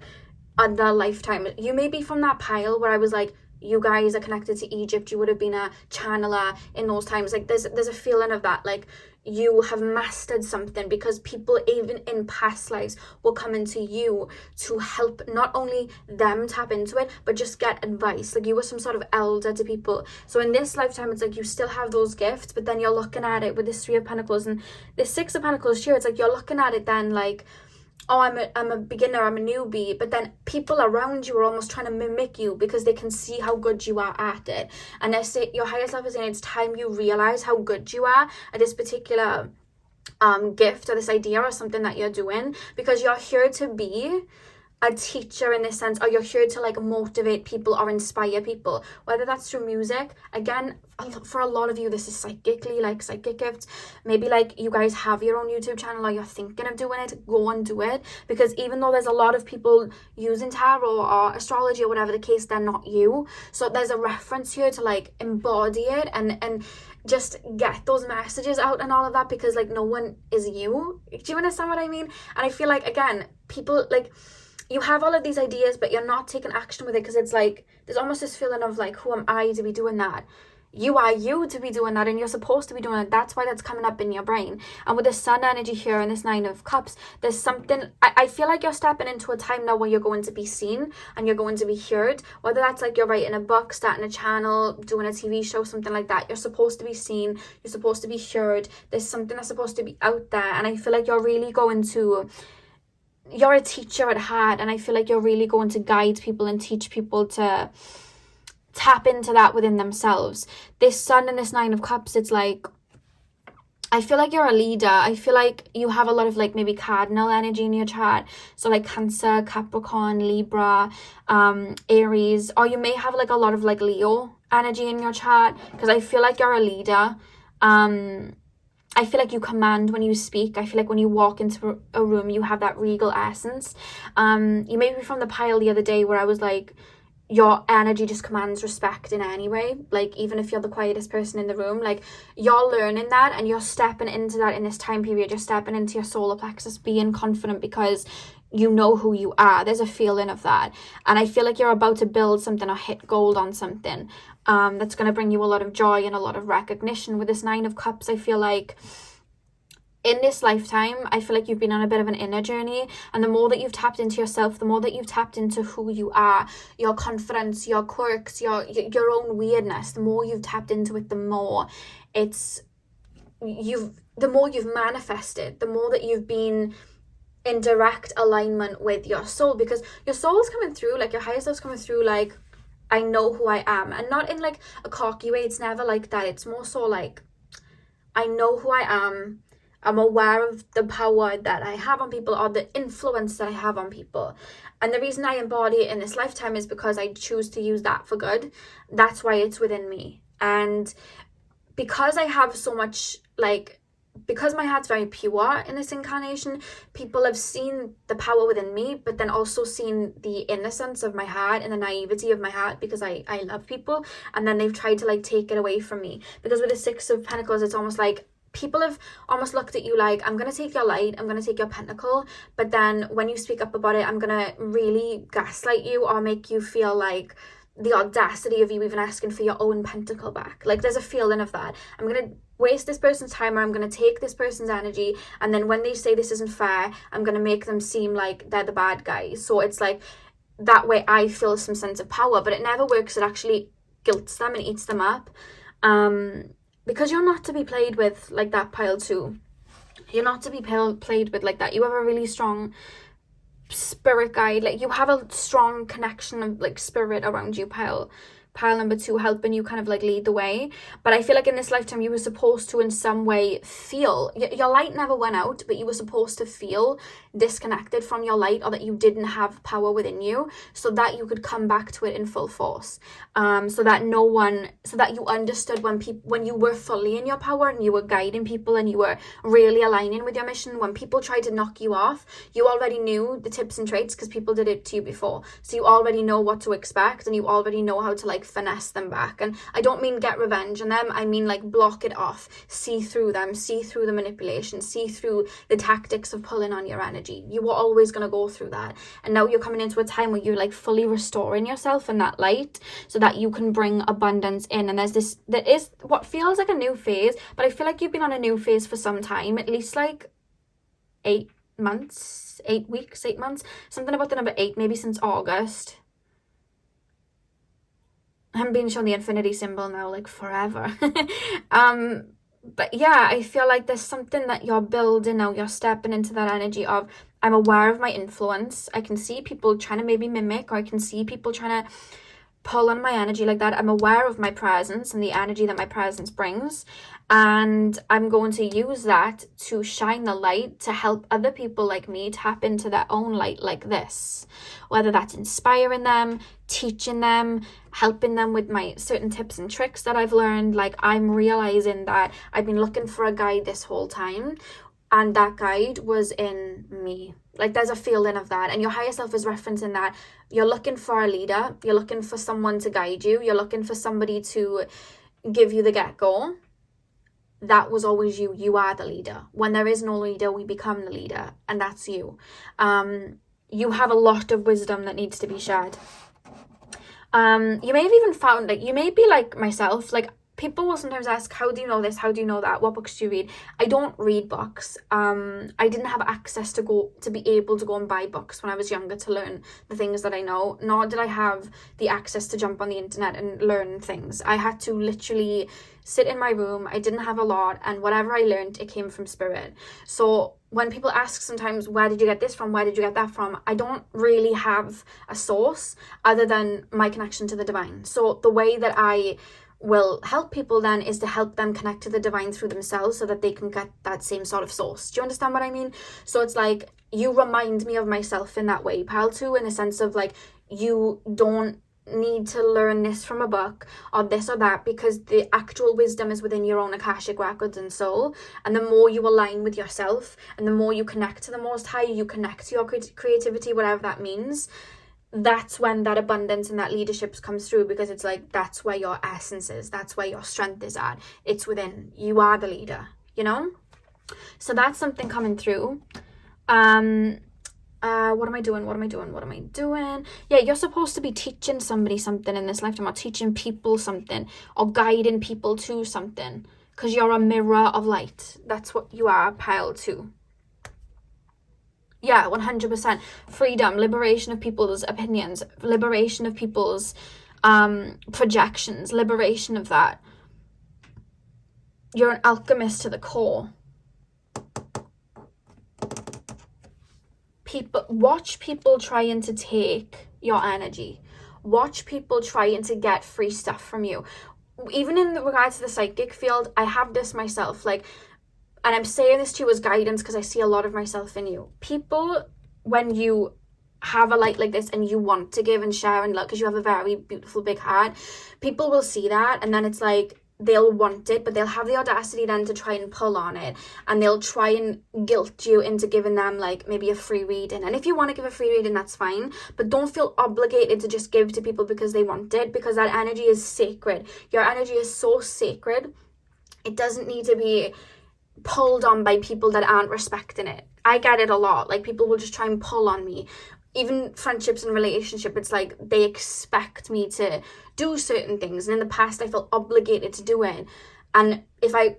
other lifetime. You may be from that pile where I was like, you guys are connected to Egypt, you would have been a channeler in those times. Like there's a feeling of that, like you have mastered something, because people even in past lives will come into you to help not only them tap into it, but just get advice. Like you were some sort of elder to people. So in this lifetime, it's like you still have those gifts, but then you're looking at it with this 3 of Pentacles and this 6 of Pentacles here. It's like you're looking at it then like, oh, I'm a beginner, I'm a newbie, but then people around you are almost trying to mimic you because they can see how good you are at it. And they say your higher self is saying it's time you realize how good you are at this particular gift or this idea or something that you're doing, because you're here to be a teacher in this sense, or you're here to like motivate people or inspire people, whether that's through music. Again, for a lot of you, this is psychically, like psychic gifts. Maybe like you guys have your own YouTube channel, or you're thinking of doing it, go and do it, because even though there's a lot of people using tarot or astrology or whatever the case, they're not you. So there's a reference here to like embody it and just get those messages out and all of that, because like no one is you. Do you understand what I mean? And I feel like, again, people like, you have all of these ideas, but you're not taking action with it, because it's like there's almost this feeling of like, who am I to be doing that? You are you to be doing that, and you're supposed to be doing it. That's why that's coming up in your brain. And with the sun energy here and this 9 of Cups, there's something, I feel like you're stepping into a time now where you're going to be seen and you're going to be heard, whether that's like you're writing a book, starting a channel, doing a TV show, something like that. You're supposed to be seen, you're supposed to be heard. There's something that's supposed to be out there, and I feel like you're really going to, you're a teacher at heart, and I feel like you're really going to guide people and teach people to tap into that within themselves. This sun and this 9 of Cups, it's like, I feel like you're a leader. I feel like you have a lot of like maybe cardinal energy in your chart, so like Cancer, Capricorn, Libra, Aries, or you may have like a lot of like Leo energy in your chart, because I feel like you're a leader. I feel like you command when you speak. I feel like when you walk into a room, you have that regal essence. You may be from the pile the other day where I was like, your energy just commands respect in any way. Like, even if you're the quietest person in the room, like, you're learning that and you're stepping into that in this time period. You're stepping into your solar plexus, being confident because you know who you are. There's a feeling of that. And I feel like you're about to build something or hit gold on something that's going to bring you a lot of joy and a lot of recognition. With this 9 of Cups, I feel like in this lifetime, I feel like you've been on a bit of an inner journey, and the more that you've tapped into yourself, the more that you've tapped into who you are, your confidence, your quirks, your own weirdness, the more you've tapped into it, the more you've manifested, the more that you've been in direct alignment with your soul, because your soul's coming through, like your higher self's coming through, like, I know who I am, and not in like a cocky way. It's never like that. It's more so like, I know who I am. I'm aware of the power that I have on people, or the influence that I have on people. And the reason I embody it in this lifetime is because I choose to use that for good. That's why it's within me. And because I have so much, like, because my heart's very pure in this incarnation, people have seen the power within me, but then also seen the innocence of my heart and the naivety of my heart, because I love people. And then they've tried to like take it away from me, because with the 6 of Pentacles, it's almost like people have almost looked at you like, I'm going to take your light, I'm going to take your pentacle, but then when you speak up about it, I'm going to really gaslight you or make you feel like the audacity of you even asking for your own pentacle back. Like, there's a feeling of that. waste this person's time, or I'm going to take this person's energy, and then when they say this isn't fair, I'm going to make them seem like they're the bad guy. So it's like, that way I feel some sense of power, but it never works. It actually guilts them and eats them up, because you're not to be played with like that, pile 2. You're not to be played with like that. You have a really strong spirit guide, like you have a strong connection of like spirit around you, pile number 2, helping you kind of like lead the way. But I feel like in this lifetime you were supposed to in some way feel, your light never went out, but you were supposed to feel disconnected from your light, or that you didn't have power within you, so that you could come back to it in full force, so that you understood when you were fully in your power and you were guiding people and you were really aligning with your mission. When people tried to knock you off, you already knew the tips and traits because people did it to you before, so you already know what to expect, and you already know how to like finesse them back. And I don't mean get revenge on them, I mean like block it off, see through them, see through the manipulation, see through the tactics of pulling on your energy. You were always going to go through that, and now you're coming into a time where you're like fully restoring yourself in that light, so that you can bring abundance in. And there is what feels like a new phase, but I feel like you've been on a new phase for some time, at least like 8 months, 8 weeks, 8 months, something about the number 8, maybe since August. I'm being shown the infinity symbol now, like forever. But yeah, I feel like there's something that you're building now. You're stepping into that energy of, I'm aware of my influence. I can see people trying to maybe mimic, or I can see people trying to pull on my energy like that. I'm aware of my presence and the energy that my presence brings, and I'm going to use that to shine the light to help other people like me tap into their own light like this, whether that's inspiring them, teaching them, helping them with my certain tips and tricks that I've learned. Like, I'm realizing that I've been looking for a guide this whole time, and that guide was in me. Like, there's a feeling of that, and your higher self is referencing that. You're looking for a leader, you're looking for someone to guide you, you're looking for somebody to give you the get-go. That was always you. You are the leader. When there is no leader, we become the leader, and that's you. You have a lot of wisdom that needs to be shared. You may have even found, like, you may be like myself, like, people will sometimes ask, how do you know this? How do you know that? What books do you read? I don't read books. I didn't have access to be able to go and buy books when I was younger to learn the things that I know, nor did I have the access to jump on the internet and learn things. I had to literally sit in my room. I didn't have a lot, and whatever I learned, it came from spirit. So when people ask sometimes, where did you get this from? Where did you get that from? I don't really have a source other than my connection to the divine. So the way that I will help people then is to help them connect to the divine through themselves, so that they can get that same sort of source. Do you understand what I mean? So it's like, you remind me of myself in that way, pal, too, in a sense of like, you don't need to learn this from a book or this or that, because the actual wisdom is within your own Akashic records and soul. And the more you align with yourself, and the more you connect to the Most High, you connect to your creativity, whatever that means, that's when that abundance and that leadership comes through, because it's like, that's where your essence is, that's where your strength is at. It's within. You are the leader, you know? So that's something coming through. What am I doing? Yeah, you're supposed to be teaching somebody something in this lifetime, or teaching people something, or guiding people to something, because you're a mirror of light. That's what you are, pile 2. Yeah, 100%. Freedom, liberation of people's opinions, liberation of people's projections, liberation of that. You're an alchemist to the core. Watch people trying to take your energy. Watch people trying to get free stuff from you. Even in regards to the psychic field, I have this myself, like, and I'm saying this to you as guidance because I see a lot of myself in you. People, when you have a light like this and you want to give and share and love, because you have a very beautiful big heart, people will see that, and then it's like, they'll want it, but they'll have the audacity then to try and pull on it, and they'll try and guilt you into giving them like maybe a free reading. And if you want to give a free reading, that's fine, but don't feel obligated to just give to people because they want it, because that energy is sacred. Your energy is so sacred. It doesn't need to be pulled on by people that aren't respecting it. I get it a lot. Like, people will just try and pull on me. Even friendships and relationship, it's like they expect me to do certain things, and in the past I felt obligated to do it, And if I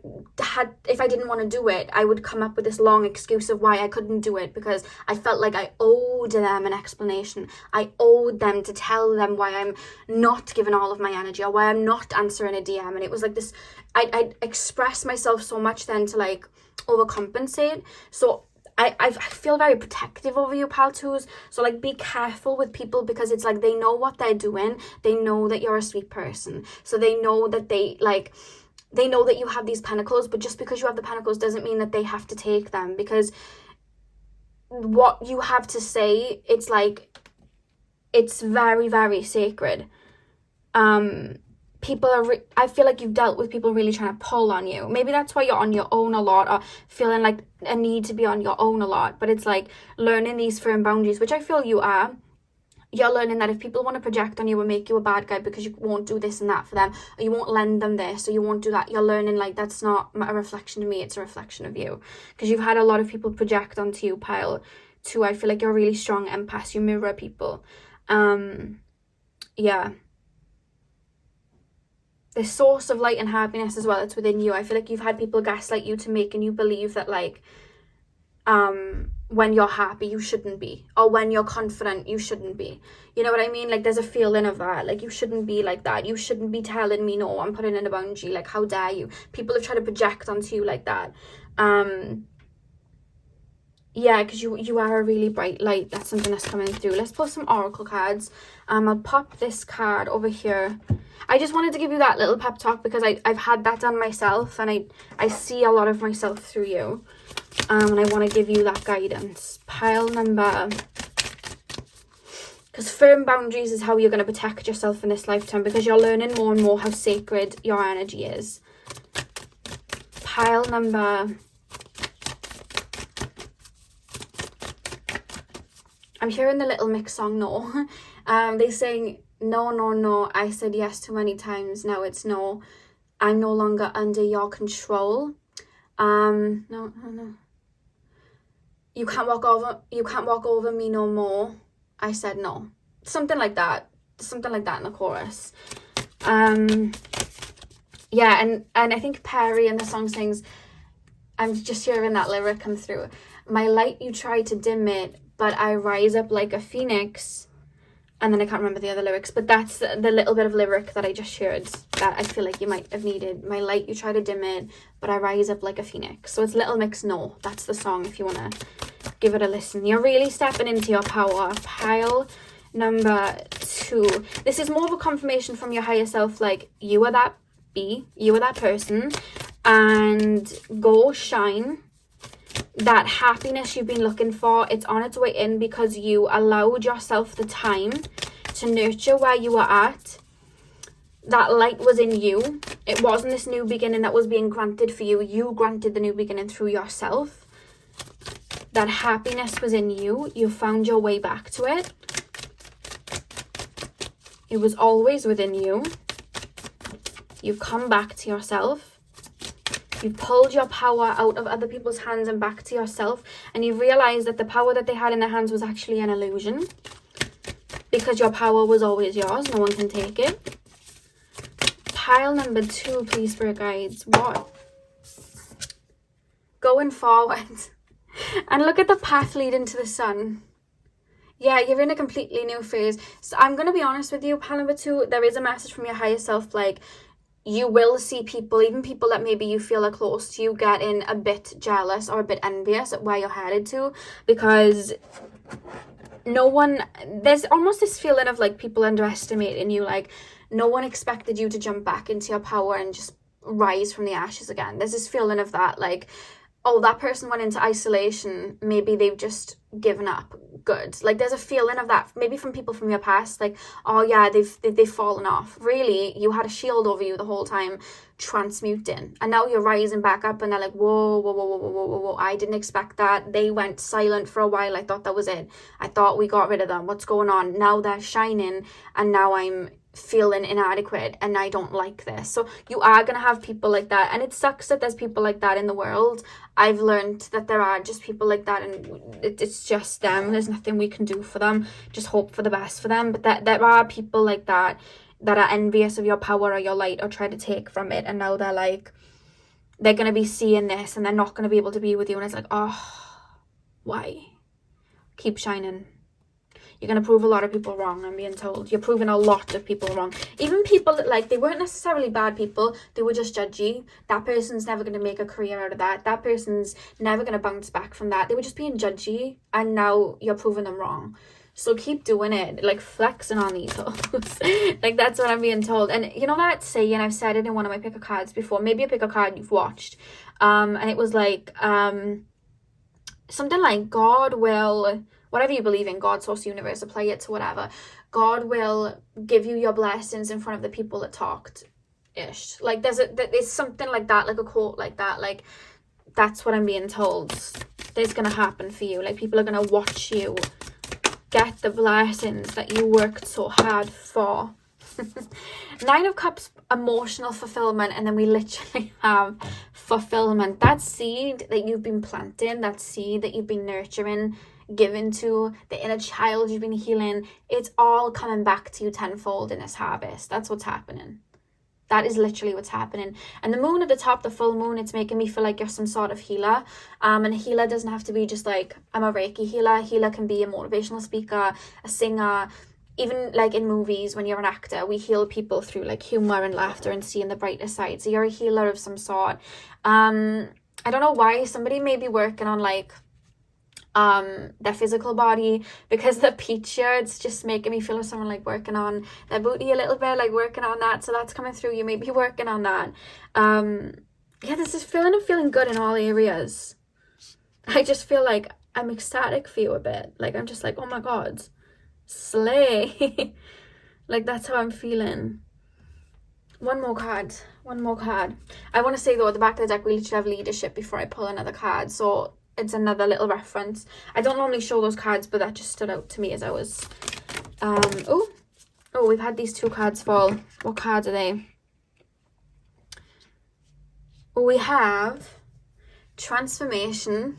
didn't want to do it, I would come up with this long excuse of why I couldn't do it, because I felt like I owed them an explanation. I owed them to tell them why I'm not giving all of my energy, or why I'm not answering a DM. And it was like this, I'd express myself so much then to like overcompensate. So I feel very protective over you, pal twos. So like, be careful with people, because it's like they know what they're doing. They know that you're a sweet person. So they know that they know that you have these pentacles, but just because you have the pentacles doesn't mean that they have to take them, because what you have to say, it's like, it's very, very sacred. People are, I feel like you've dealt with people really trying to pull on you. Maybe that's why you're on your own a lot, or feeling like a need to be on your own a lot. But it's like learning these firm boundaries, which I feel you are. You're learning that if people want to project on you and make you a bad guy because you won't do this and that for them, or you won't lend them this, or you won't do that, you're learning like, that's not a reflection of me, it's a reflection of you. Because you've had a lot of people project onto you, pile two. I feel like you're a really strong empath. You mirror people. Yeah. The source of light and happiness as well, it's within you. I feel like you've had people gaslight you to making you believe that like, when you're happy you shouldn't be, or when you're confident you shouldn't be, you know what I mean? Like, there's a feeling of that, like, you shouldn't be like that, you shouldn't be telling me no, I'm putting in a boundary, like, how dare you? People have tried to project onto you like that. Yeah, because you are a really bright light. That's something that's coming through. Let's pull some oracle cards. I'll pop this card over here. I just wanted to give you that little pep talk, because I've had that done myself, and I see a lot of myself through you. And I want to give you that guidance. Pile number, because firm boundaries is how you're going to protect yourself in this lifetime, because you're learning more and more how sacred your energy is. Pile number, I'm hearing the Little Mix song, No. They sing, no, no, no, I said yes too many times, now it's no. I'm no longer under your control. No. You can't walk over me no more. I said no. Something like that in the chorus. Yeah, and I think Perry in the song sings, I'm just hearing that lyric come through. My light, you try to dim it, but I rise up like a phoenix. And then I can't remember the other lyrics, but that's the little bit of lyric that I just heard that I feel like you might have needed. My light, you try to dim it, but I rise up like a phoenix. So it's Little Mix No. That's the song if you want to give it a listen. You're really stepping into your power. Pile number 2. This is more of a confirmation from your higher self, like, you are that you are that person, and go shine. That happiness you've been looking for, it's on its way in, because you allowed yourself the time to nurture where you were at. That light was in you. It wasn't this new beginning that was being granted for you. You granted the new beginning through yourself. That happiness was in you. You found your way back to it. It was always within you. You've come back to yourself. You've pulled your power out of other people's hands and back to yourself. And you've realized that the power that they had in their hands was actually an illusion. Because your power was always yours. No one can take it. Pile number 2, please, Spirit Guides. What? Going forward. And look at the path leading to the sun. Yeah, you're in a completely new phase. So I'm going to be honest with you, pile number 2. There is a message from your higher self, like, you will see people, even people that maybe you feel are close to you, getting a bit jealous or a bit envious at where you're headed to, because there's almost this feeling of like people underestimating you, like no one expected you to jump back into your power and just rise from the ashes again. There's this feeling of that, like, oh, that person went into isolation, maybe they've just given up. Good. Like, there's a feeling of that, maybe from people from your past, like, oh yeah, they've fallen off. Really, you had a shield over you the whole time, transmuting, and now you're rising back up, and they're like, whoa, I didn't expect that. They went silent for a while. I thought that was it. I thought we got rid of them. What's going on? Now they're shining, and now I'm feeling inadequate, and I don't like this. So you are going to have people like that, and it sucks that there's people like that in the world. I've learned that there are just people like that, and it's just them. There's nothing we can do for them, just hope for the best for them. But that there are people like that that are envious of your power or your light or try to take from it, and now they're like, they're going to be seeing this and they're not going to be able to be with you, and it's like, oh, why? Keep shining. You're going to prove a lot of people wrong, I'm being told. You're proving a lot of people wrong. Even people that, like, they weren't necessarily bad people. They were just judgy. That person's never going to make a career out of that. That person's never going to bounce back from that. They were just being judgy, and now you're proving them wrong. So keep doing it, like flexing on these hoes. Like, that's what I'm being told. And you know that saying, I've said it in one of my pick a cards before, maybe a pick a card you've watched. And it was like, something like, God will, whatever you believe in, God, source, universe, apply it to whatever. God will give you your blessings in front of the people that talked ish. Like, there's something like that, like a quote like that. Like, that's what I'm being told. There's going to happen for you. Like, people are going to watch you get the blessings that you worked so hard for. 9 of Cups, emotional fulfillment, and then we literally have fulfillment. That seed that you've been planting, that seed that you've been nurturing, given to, the inner child you've been healing, it's all coming back to you tenfold in this harvest. That's what's happening. That is literally what's happening. And the moon at the top, the full moon, it's making me feel like you're some sort of healer. And a healer doesn't have to be just like, I'm a Reiki healer. A healer can be a motivational speaker, a singer. Even like in movies, when you're an actor, we heal people through like humor and laughter and seeing the brighter side. So you're a healer of some sort. I don't know why. Somebody may be working on like their physical body, because the peach here, it's just making me feel like someone like working on their booty a little bit, like working on that. So that's coming through. You may be working on that. Yeah, this is feeling of feeling good in all areas. I just feel like I'm ecstatic for you a bit. Like, I'm just like, oh my God, slay. Like, that's how I'm feeling. One more card. I want to say though, at the back of the deck, we literally have leadership before I pull another card. So it's another little reference. I don't normally show those cards, but that just stood out to me as I was oh, we've had these 2 cards fall. What cards are they? We have transformation.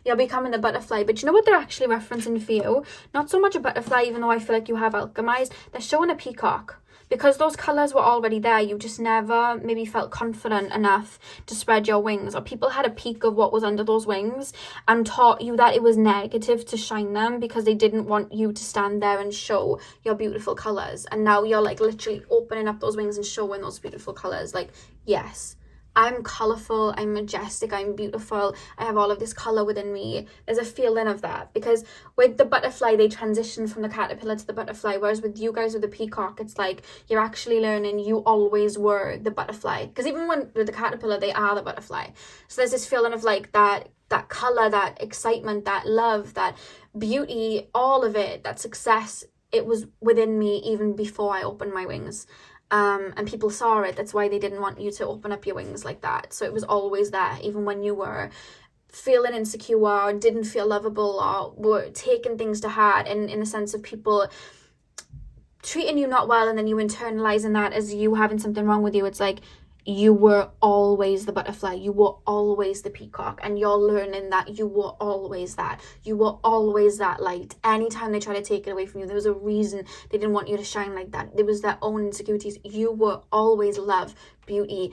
You're becoming the butterfly, but you know what they're actually referencing for you? Not so much a butterfly, even though I feel like you have alchemized. They're showing a peacock. Because those colours were already there, you just never maybe felt confident enough to spread your wings, or people had a peek of what was under those wings and taught you that it was negative to shine them because they didn't want you to stand there and show your beautiful colours. And now you're like literally opening up those wings and showing those beautiful colours. Like, yes, I'm colourful, I'm majestic, I'm beautiful, I have all of this colour within me. There's a feeling of that, because with the butterfly, they transition from the caterpillar to the butterfly, whereas with you guys with the peacock, it's like you're actually learning you always were the butterfly, because even when with the caterpillar, they are the butterfly. So there's this feeling of like that colour, that excitement, that love, that beauty, all of it, that success, it was within me even before I opened my wings. And people saw it. That's why they didn't want you to open up your wings like that. So it was always there, even when you were feeling insecure or didn't feel lovable or were taking things to heart, and in the sense of people treating you not well, and then you internalizing that as you having something wrong with you. It's like you were always the butterfly, you were always the peacock, and you're learning that you were always that. You were always that light. Anytime they try to take it away from you, there was a reason they didn't want you to shine like that. There was their own insecurities. You were always love, beauty,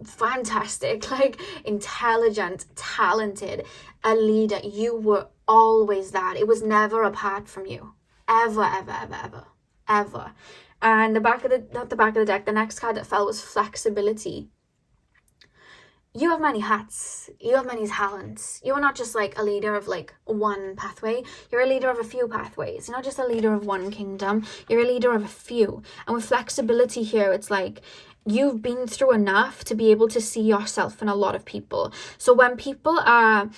fantastic, like intelligent, talented, a leader. You were always that. It was never apart from you, ever. And not the back of the deck, the next card that fell was flexibility. You have many hats. You have many talents. You are not just like a leader of like one pathway. You're a leader of a few pathways. You're not just a leader of one kingdom. You're a leader of a few. And with flexibility here, it's like you've been through enough to be able to see yourself in a lot of people. So when people are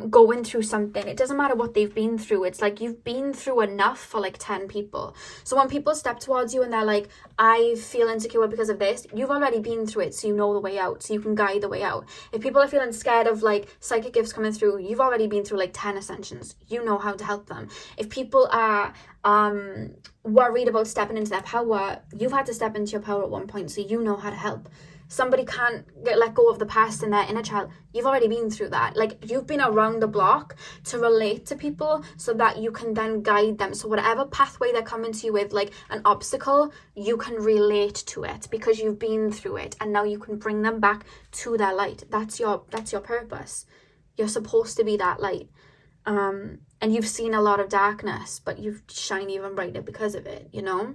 going through something, it doesn't matter what they've been through. It's like you've been through enough for like 10 people. So when people step towards you and they're like, I feel insecure because of this, you've already been through it, so you know the way out, so you can guide the way out. If people are feeling scared of like psychic gifts coming through, you've already been through like 10 ascensions, you know how to help them. If people are worried about stepping into their power, you've had to step into your power at one point, so you know how to help. somebody can't let go of the past in their inner child. You've already been through that. Like, you've been around the block to relate to people so that you can then guide them. So whatever pathway they're coming to you with, like an obstacle, you can relate to it because you've been through it, and now you can bring them back to their light. That's your purpose. You're supposed to be that light. And you've seen a lot of darkness, but you've shined even brighter because of it, you know?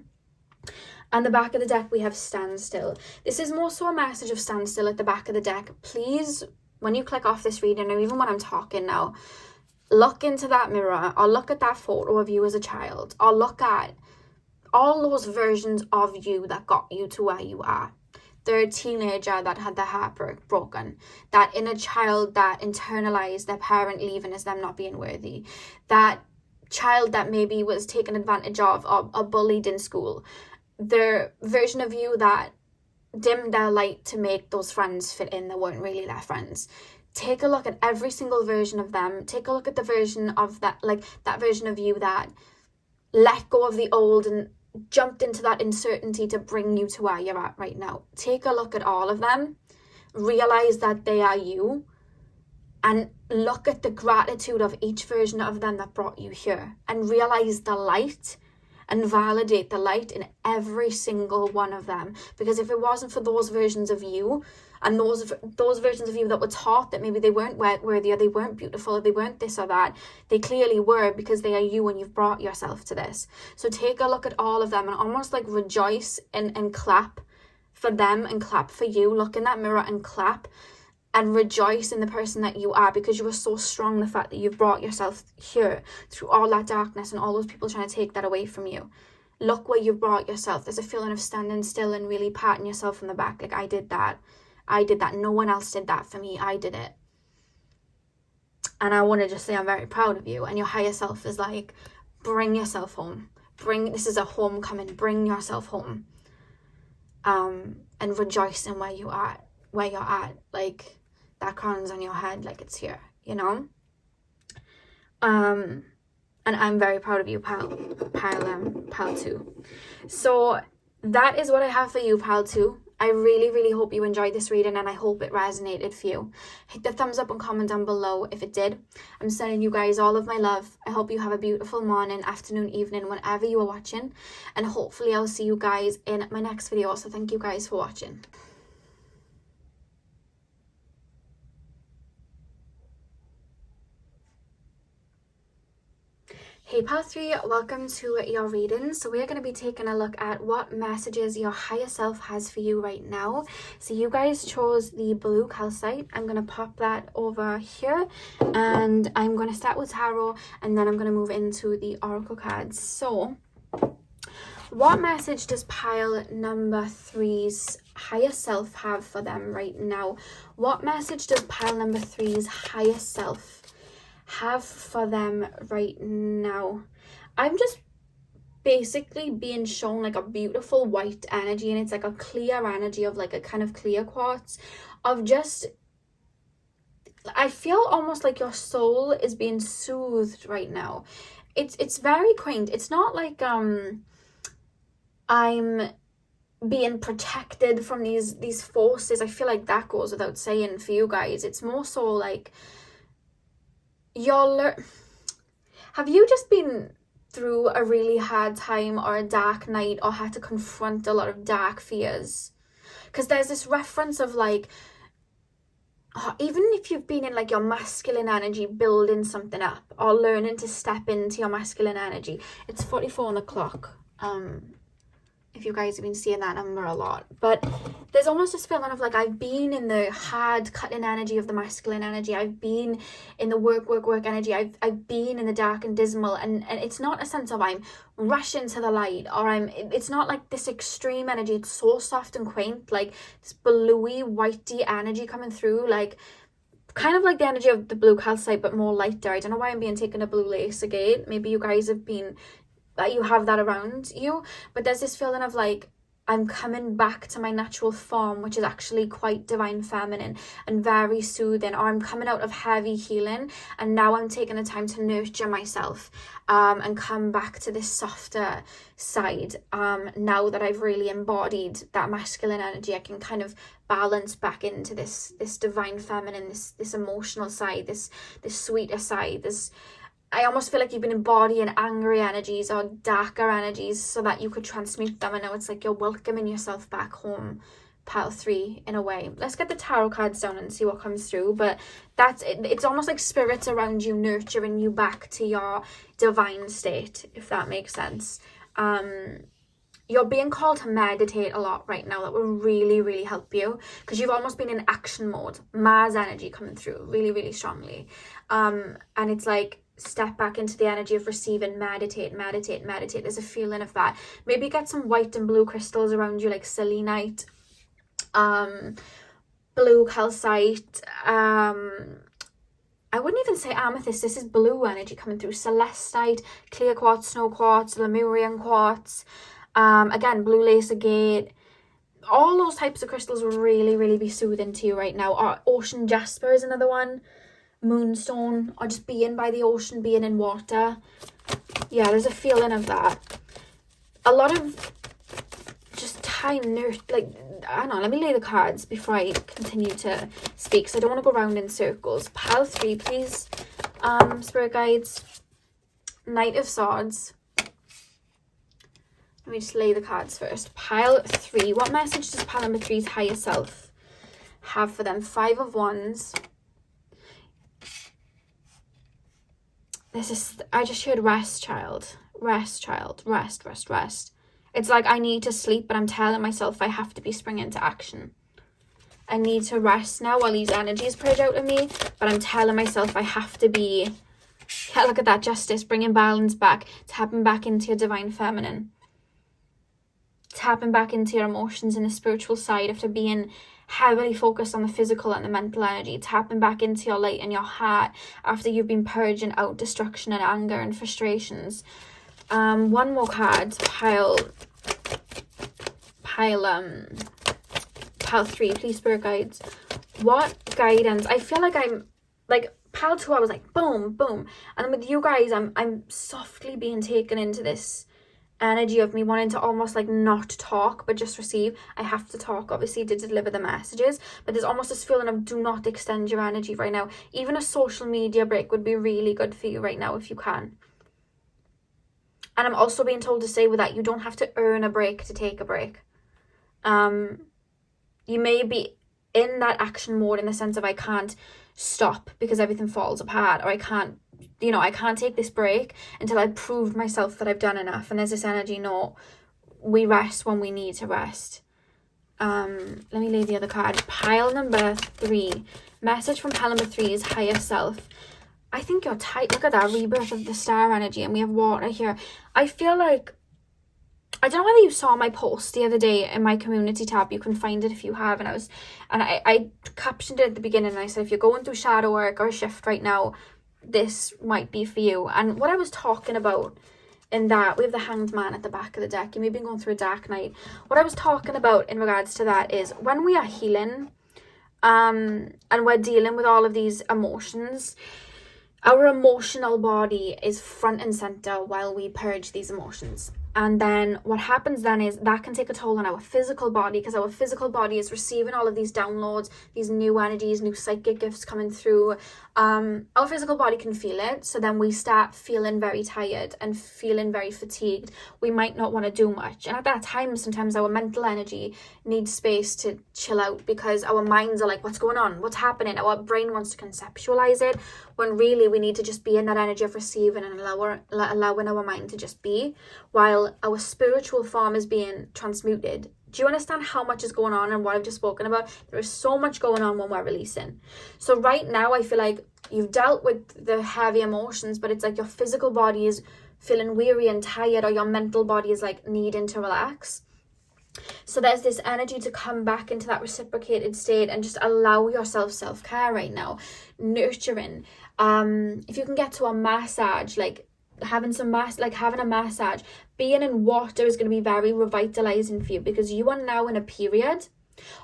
On the back of the deck, we have stand still. This is more so a message of stand still at the back of the deck. Please, when you click off this reading, or even when I'm talking now, look into that mirror, or look at that photo of you as a child, or look at all those versions of you that got you to where you are. The teenager that had their heart broken, that inner child that internalized their parent leaving as them not being worthy, that child that maybe was taken advantage of or bullied in school, the version of you that dimmed their light to make those friends fit in that weren't really their friends. Take a look at every single version of them. Take a look at the version of that, like that version of you that let go of the old and jumped into that uncertainty to bring you to where you're at right now. Take a look at all of them, realize that they are you, and look at the gratitude of each version of them that brought you here, and realize the light and validate the light in every single one of them. Because if it wasn't for those versions of you, and those versions of you that were taught that maybe they weren't worthy, or they weren't beautiful, or they weren't this or that, they clearly were, because they are you and you've brought yourself to this. So take a look at all of them and almost like rejoice and clap for them and clap for you. Look in that mirror and clap and rejoice in the person that you are, because you are so strong. The fact that you've brought yourself here through all that darkness and all those people trying to take that away from you. Look where you've brought yourself. There's a feeling of standing still and really patting yourself on the back. Like, I did that. No one else did that for me. I did it. And I want to just say I'm very proud of you. And your higher self is like, bring yourself home. This is a homecoming. Bring yourself home. And rejoice in where you're at. Like, that crown's on your head, like it's here, you know? And I'm very proud of you, pal 2. So that is what I have for you, pal 2. I really, really hope you enjoyed this reading, and I hope it resonated for you. Hit the thumbs up and comment down below if it did. I'm sending you guys all of my love. I hope you have a beautiful morning, afternoon, evening, whenever you are watching. And hopefully I'll see you guys in my next video. So thank you guys for watching. Hey pal 3, welcome to your reading. So we're going to be taking a look at what messages your higher self has for you right now. So you guys chose the blue calcite. I'm going to pop that over here, and I'm going to start with tarot, and then I'm going to move into the oracle cards. So what message does pile number 3's higher self have for them right now? What message does pile number 3's higher self have for them right now? I'm just basically being shown like a beautiful white energy, and it's like a clear energy of like a kind of clear quartz of just, I feel almost like your soul is being soothed right now. It's very quaint. It's not like I'm being protected from these forces. I feel like that goes without saying for you guys. It's more so like have you just been through a really hard time or a dark night, or had to confront a lot of dark fears? Because there's this reference of like, even if you've been in like your masculine energy, building something up or learning to step into your masculine energy. It's 44 on the clock. If you guys have been seeing that number a lot, but there's almost this feeling of like, I've been in the hard cutting energy of the masculine energy. I've been in the work energy. I've been in the dark and dismal, and it's not a sense of I'm rushing to the light, or it's not like this extreme energy. It's so soft and quaint, like this bluey whitey energy coming through, like kind of like the energy of the blue calcite but more lighter. I don't know why I'm being taken a blue lace again. Maybe you guys have been, that you have that around you, but there's this feeling of like I'm coming back to my natural form, which is actually quite divine feminine and very soothing, or I'm coming out of heavy healing and now I'm taking the time to nurture myself and come back to this softer side. Now that I've really embodied that masculine energy, I can kind of balance back into this divine feminine, this emotional side, this sweeter side. I almost feel like you've been embodying angry energies or darker energies so that you could transmute them, and now it's like you're welcoming yourself back home, pile 3, in a way. Let's get the tarot cards down and see what comes through. But that's it. It's almost like spirits around you nurturing you back to your divine state, if that makes sense. You're being called to meditate a lot right now. That will really, really help you, because you've almost been in action mode. Mars energy coming through really, really strongly. And it's like, step back into the energy of receiving, meditate. There's a feeling of that. Maybe get some white and blue crystals around you, like selenite, blue calcite, I wouldn't even say amethyst, this is blue energy coming through, celestite, clear quartz, snow quartz, Lemurian quartz, again, blue lace agate. All those types of crystals will really, really be soothing to you right now. Or ocean jasper is another one. Moonstone, or just being by the ocean, being in water. Yeah, there's a feeling of that. A lot of just time like, I don't know, let me lay the cards before I continue to speak, so I don't want to go around in circles. Pile 3, please, spirit guides. Knight of Swords. Let me just lay the cards first. Pile 3, what message does pile number 3's higher self have for them? 5 of Wands. I just heard rest, child. Rest. It's like I need to sleep, but I'm telling myself I have to be springing into action. I need to rest now while these energies purge out of me, but I'm telling myself I have to be, yeah, look at that, justice, bringing balance back, tapping back into your divine feminine. Tapping back into your emotions and the spiritual side after being heavily focused on the physical and the mental energy, tapping back into your light and your heart after you've been purging out destruction and anger and frustrations. One more card, pile 3, please, spirit guides. What guidance? I feel like I'm like pile 2, I was like boom, and with you guys I'm softly being taken into this energy of me wanting to almost like not talk but just receive. I have to talk, obviously, to deliver the messages, but there's almost this feeling of do not extend your energy right now. Even a social media break would be really good for you right now if you can. And I'm also being told to say with that, you don't have to earn a break to take a break. You may be in that action mode in the sense of I can't stop because everything falls apart, or I can't take this break until I've proved myself that I've done enough. And there's this energy, no, we rest when we need to rest. Let me lay the other card. Pile number 3. Message from pile number 3 is higher self. I think you're tight. Look at that, rebirth of the star energy, and we have water here. I feel like, I don't know whether you saw my post the other day in my community tab. You can find it if you have. And I captioned it at the beginning, and I said, if you're going through shadow work or a shift right now, this might be for you. And what I was talking about in that, we have the Hanged Man at the back of the deck. You may be going through a dark night. What I was talking about in regards to that is when we are healing, and we're dealing with all of these emotions, our emotional body is front and center while we purge these emotions. And then what happens then is that can take a toll on our physical body, because our physical body is receiving all of these downloads, these new energies, new psychic gifts coming through. Our physical body can feel it. So then we start feeling very tired and feeling very fatigued. We might not want to do much. And at that time, sometimes our mental energy needs space to chill out, because our minds are like, what's going on? What's happening? Our brain wants to conceptualize it, when really we need to just be in that energy of receiving and allowing our mind to just be, while our spiritual form is being transmuted. Do you understand how much is going on and what I've just spoken about? There is so much going on when we're releasing. So right now, I feel like you've dealt with the heavy emotions, but it's like your physical body is feeling weary and tired, or your mental body is like needing to relax. So there's this energy to come back into that reciprocated state and just allow yourself self-care right now, nurturing. If you can get to a massage, like having having a massage, being in water is going to be very revitalizing for you, because you are now in a period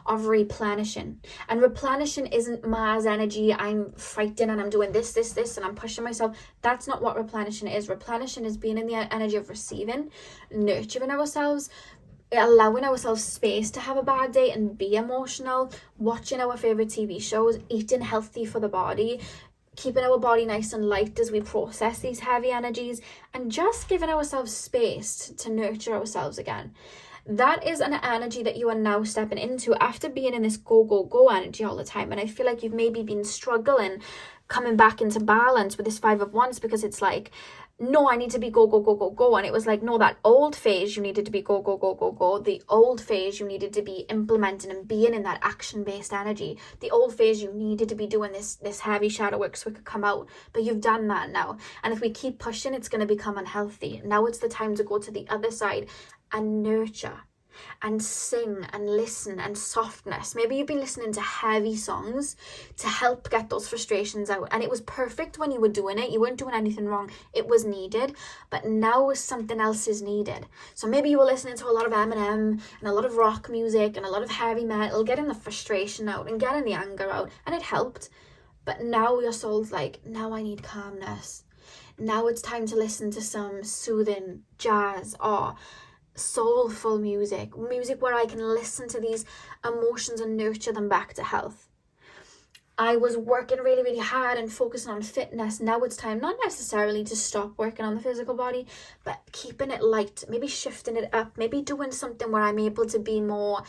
of replenishing. And replenishing isn't Mars energy, I'm fighting and I'm doing this and I'm pushing myself. That's not what replenishing is. Replenishing is being in the energy of receiving, nurturing ourselves, allowing ourselves space to have a bad day and be emotional, watching our favorite TV shows, eating healthy for the body, keeping our body nice and light as we process these heavy energies, and just giving ourselves space to nurture ourselves again. That is an energy that you are now stepping into after being in this go energy all the time. And I feel like you've maybe been struggling coming back into balance with this 5 of Wands, because it's like, no, I need to be go. And it was like, no, that old phase, you needed to be go. The old phase, you needed to be implementing and being in that action-based energy. The old phase, you needed to be doing this heavy shadow work so it could come out. But you've done that now. And if we keep pushing, it's going to become unhealthy. Now it's the time to go to the other side and nurture and sing and listen and softness. Maybe you've been listening to heavy songs to help get those frustrations out, and it was perfect when you were doing it. You weren't doing anything wrong. It was needed, but now something else is needed. So maybe you were listening to a lot of Eminem and a lot of rock music and a lot of heavy metal, getting the frustration out and getting the anger out, and it helped. But now your soul's like, now I need calmness. Now it's time to listen to some soothing jazz or soulful music where I can listen to these emotions and nurture them back to health. I was working really, really hard and focusing on fitness. Now it's time, not necessarily to stop working on the physical body, but keeping it light, maybe shifting it up, maybe doing something where I'm able to be more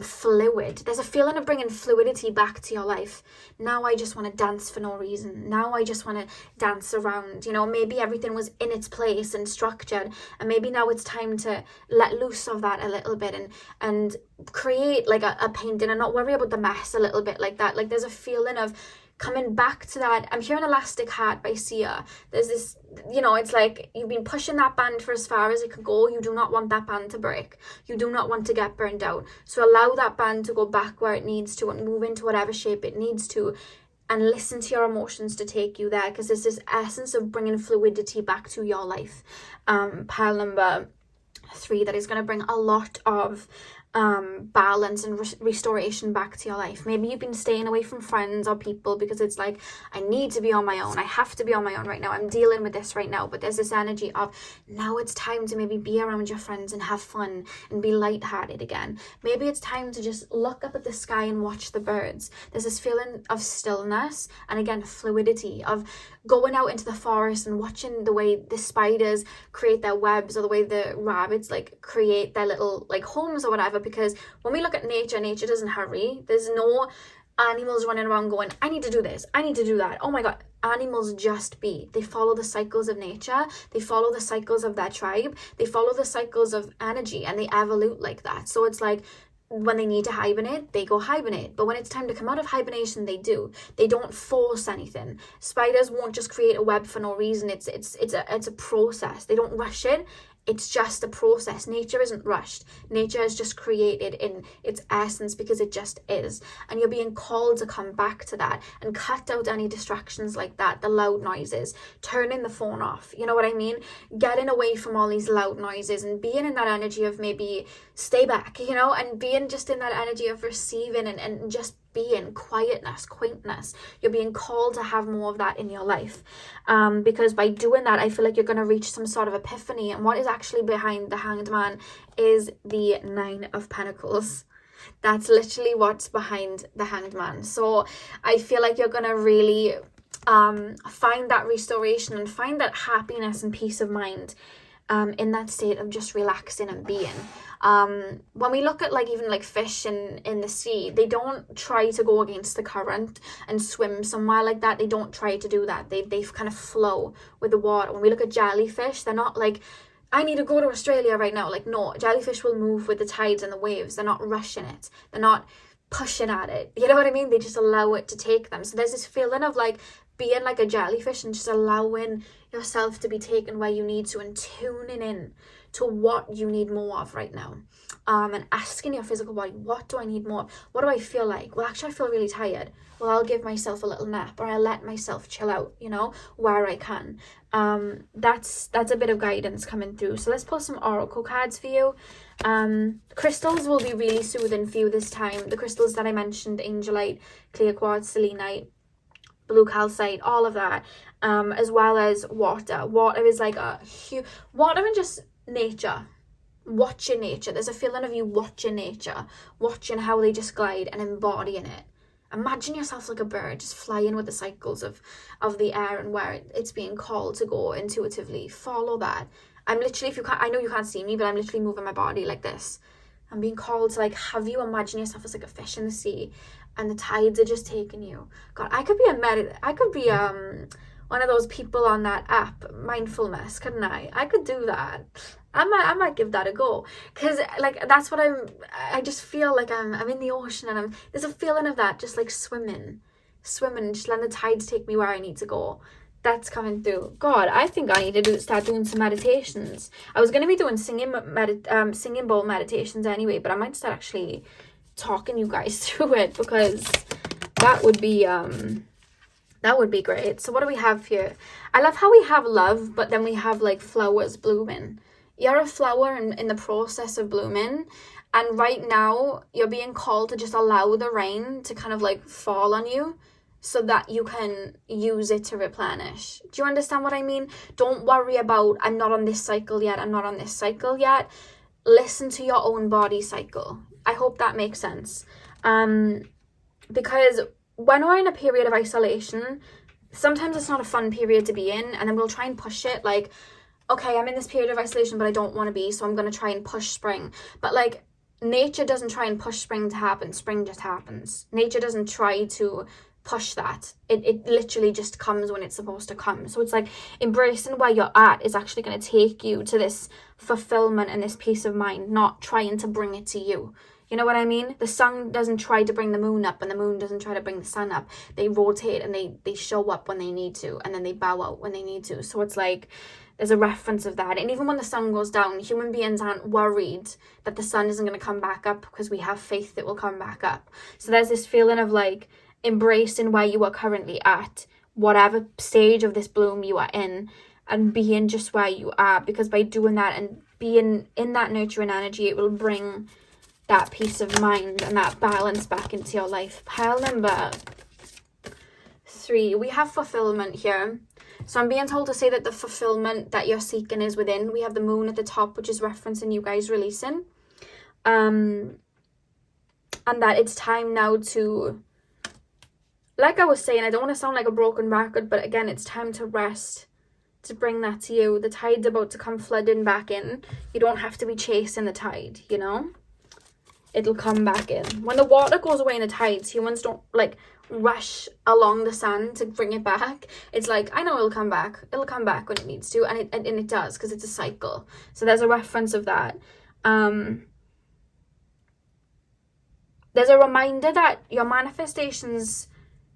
fluid. There's a feeling of bringing fluidity back to your life. Now I just want to dance for no reason. Now I just want to dance around. Maybe everything was in its place and structured, and maybe now it's time to let loose of that a little bit and create like a painting and not worry about the mess a little bit like that. Like there's a feeling of coming back to that. I'm hearing Elastic Heart by Sia. There's this, it's like you've been pushing that band for as far as it could go. You do not want that band to break. You do not want to get burned out. So allow that band to go back where it needs to and move into whatever shape it needs to, and listen to your emotions to take you there, because there's this essence of bringing fluidity back to your life. Pile number 3, that is going to bring a lot of balance and restoration back to your life. Maybe you've been staying away from friends or people because it's like, I need to be on my own. I have to be on my own right now. I'm dealing with this right now. But there's this energy of now it's time to maybe be around your friends and have fun and be lighthearted again. Maybe it's time to just look up at the sky and watch the birds. There's this feeling of stillness and again fluidity, of going out into the forest and watching the way the spiders create their webs, or the way the rabbits like create their little like homes or whatever. Because when we look at nature doesn't hurry. There's no animals running around going, I need to do this, I need to do that. Oh my god, animals just be. They follow the cycles of nature, they follow the cycles of their tribe, they follow the cycles of energy, and they evolve like that. So it's like when they need to hibernate, they go hibernate. But when it's time to come out of hibernation, they do. They don't force anything. Spiders won't just create a web for no reason. It's a process. They don't rush it. It's just a process. Nature isn't rushed. Nature is just created in its essence because it just is. And you're being called to come back to that and cut out any distractions like that, the loud noises, turning the phone off. You know what I mean? Getting away from all these loud noises and being in that energy of maybe stay back, and being just in that energy of receiving and just being quietness, quaintness. You're being called to have more of that in your life, because by doing that, I feel like you're going to reach some sort of epiphany. And what is actually behind the Hanged Man is the 9 of Pentacles. That's literally what's behind the Hanged Man. So I feel like you're going to really find that restoration and find that happiness and peace of mind in that state of just relaxing and being. When we look at even fish in the sea, they don't try to go against the current and swim somewhere like that. They don't try to do that. They kind of flow with the water. When we look at jellyfish, they're not like, I need to go to Australia right now. Like, no, jellyfish will move with the tides and the waves. They're not rushing it. They're not pushing at it. You know what I mean? They just allow it to take them. So there's this feeling of being like a jellyfish and just allowing yourself to be taken where you need to, and tuning in to what you need more of right now. And asking your physical body, what do I need more? What do I feel like? Well, actually, I feel really tired. Well, I'll give myself a little nap, or I'll let myself chill out, you know, where I can. That's a bit of guidance coming through. So let's pull some oracle cards for you. Crystals will be really soothing for you this time. The crystals that I mentioned, angelite, clear quartz, selenite, blue calcite, all of that, as well as water. Water is like a huge, water and just nature. Watching nature. There's a feeling of you watching nature, watching how they just glide and embodying it. Imagine yourself like a bird, just flying with the cycles of the air and where it's being called to go intuitively. Follow that. I'm literally, if you can't, I know you can't see me, but I'm literally moving my body like this. I'm being called to like have you imagine yourself as like a fish in the sea, and the tides are just taking you. God, I could be one of those people on that app, mindfulness, couldn't I? I could do that. I might give that a go, because like that's what I just feel like I'm in the ocean, and there's a feeling of that, just like swimming, just letting the tides take me where I need to go. That's coming through. God, I think I need to start doing some meditations. I was going to be doing singing bowl meditations anyway, but I might start actually talking you guys through it, because that would be great. So what do we have here? I love how we have love, but then we have like flowers blooming. You're a flower in the process of blooming, and right now you're being called to just allow the rain to kind of like fall on you so that you can use it to replenish. Do you understand what I mean? Don't worry about, I'm not on this cycle yet, Listen to your own body cycle. I hope that makes sense. Because when we're in a period of isolation, sometimes it's not a fun period to be in, and then we'll try and push it like, okay, I'm in this period of isolation, but I don't want to be, so I'm going to try and push spring. But like, nature doesn't try and push spring to happen. Spring just happens. Nature doesn't try to push that. It literally just comes when it's supposed to come. So it's like embracing where you're at is actually going to take you to this fulfillment and this peace of mind, not trying to bring it to you. You know what I mean? The sun doesn't try to bring the moon up, and the moon doesn't try to bring the sun up. They rotate, and they show up when they need to, and then they bow out when they need to. So it's like, there's a reference of that. And even when the sun goes down, human beings aren't worried that the sun isn't going to come back up, because we have faith it will come back up. So there's this feeling of like embracing where you are currently at, whatever stage of this bloom you are in, and being just where you are, because by doing that and being in that nurturing energy, it will bring that peace of mind and that balance back into your life. Pile number 3, we have fulfillment here. So I'm being told to say that the fulfillment that you're seeking is within. We have the moon at the top, which is referencing you guys releasing. And that it's time now to, like I was saying, I don't want to sound like a broken record, but again, it's time to rest, to bring that to you. The tide's about to come flooding back in. You don't have to be chasing the tide, you know? It'll come back in. When the water goes away in the tides, humans don't like rush along the sand to bring it back. It's like, I know it'll come back when it needs to, and it does, because it's a cycle. So there's a reference of that. There's a reminder that your manifestations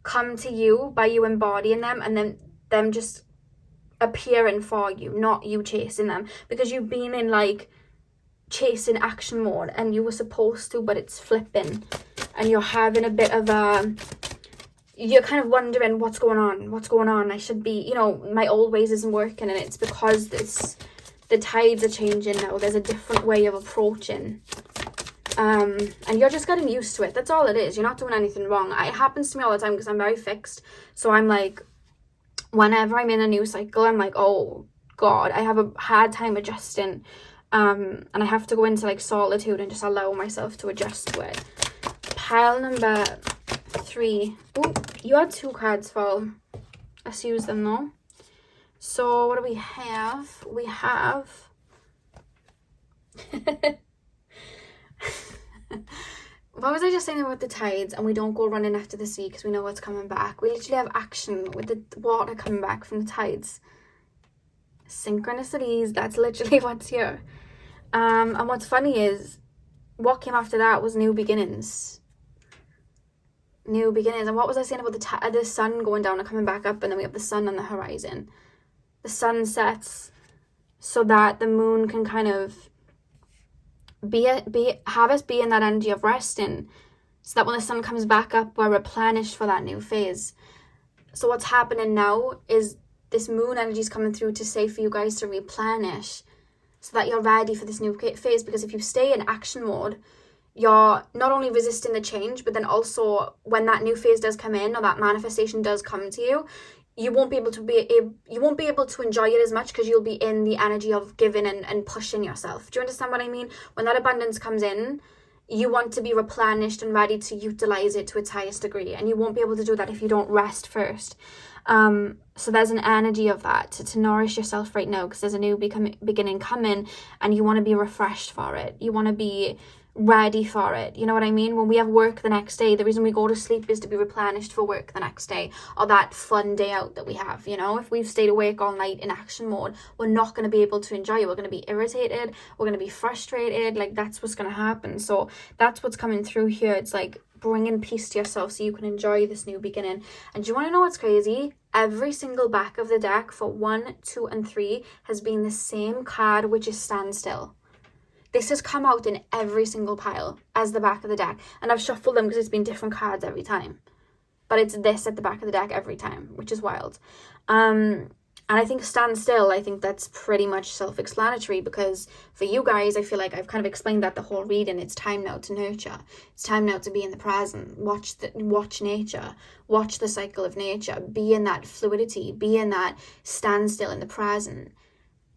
come to you by you embodying them, and then them just appearing for you, not you chasing them, because you've been in like chasing action mode, and you were supposed to, but it's flipping, and you're having a bit of a, you're kind of wondering what's going on. I should be, you know, my old ways isn't working, and it's because the tides are changing now. There's a different way of approaching, and you're just getting used to it. That's all it is. You're not doing anything wrong. It happens to me all the time because I'm very fixed. So I'm like, whenever I'm in a new cycle, I'm like, oh God, I have a hard time adjusting. And I have to go into like solitude and just allow myself to adjust to it. Pile number 3. Oh, you had 2 cards fall. Let's use them though. So what do we have? We have what was I just saying about the tides? And we don't go running after the sea because we know what's coming back. We literally have action with the water coming back from the tides. Synchronicities, that's literally what's here. And what's funny is what came after that was new beginnings. new beginnings. And what was I saying about the sun going down and coming back up, and then we have the sun on the horizon. The sun sets so that the moon can kind of have us be in that energy of resting, so that when the sun comes back up, we're replenished for that new phase. So what's happening now is this moon energy is coming through to say for you guys to replenish, so that you're ready for this new phase. Because if you stay in action mode, you're not only resisting the change, but then also when that new phase does come in, or that manifestation does come to you, you won't be able to enjoy it as much, because you'll be in the energy of giving and pushing yourself. Do you understand what I mean? When that abundance comes in, you want to be replenished and ready to utilize it to its highest degree, and you won't be able to do that if you don't rest first. So there's an energy of that to nourish yourself right now, because there's a new beginning coming, and you want to be refreshed for it. You want to be ready for it. You know what I mean? When we have work the next day, the reason we go to sleep is to be replenished for work the next day, or that fun day out that we have. You know, if we've stayed awake all night in action mode, we're not going to be able to enjoy it. We're going to be irritated, we're going to be frustrated. Like, that's what's going to happen. So that's what's coming through here. It's like bringing peace to yourself so you can enjoy this new beginning. And do you want to know what's crazy? Every single back of the deck for 1, 2, and 3 has been the same card, which is standstill. This has come out in every single pile as the back of the deck. And I've shuffled them because it's been different cards every time. But it's this at the back of the deck every time, which is wild. And I think stand still, I think that's pretty much self-explanatory, because for you guys, I feel like I've kind of explained that the whole reading. It's time now to nurture. It's time now to be in the present. Watch nature. Watch the cycle of nature. Be in that fluidity. Be in that standstill in the present.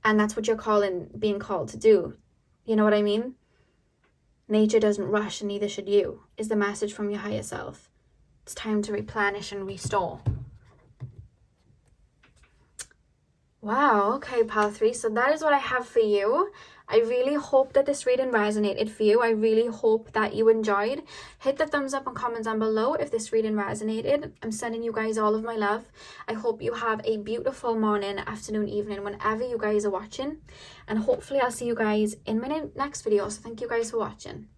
And that's what you're being called to do. You know what I mean? Nature doesn't rush, and neither should you, is the message from your higher self. It's time to replenish and restore. Wow, okay, pile 3. So that is what I have for you. I really hope that this reading resonated for you. I really hope that you enjoyed. Hit the thumbs up and comment down below if this reading resonated. I'm sending you guys all of my love. I hope you have a beautiful morning, afternoon, evening, whenever you guys are watching. And hopefully I'll see you guys in my next video. So thank you guys for watching.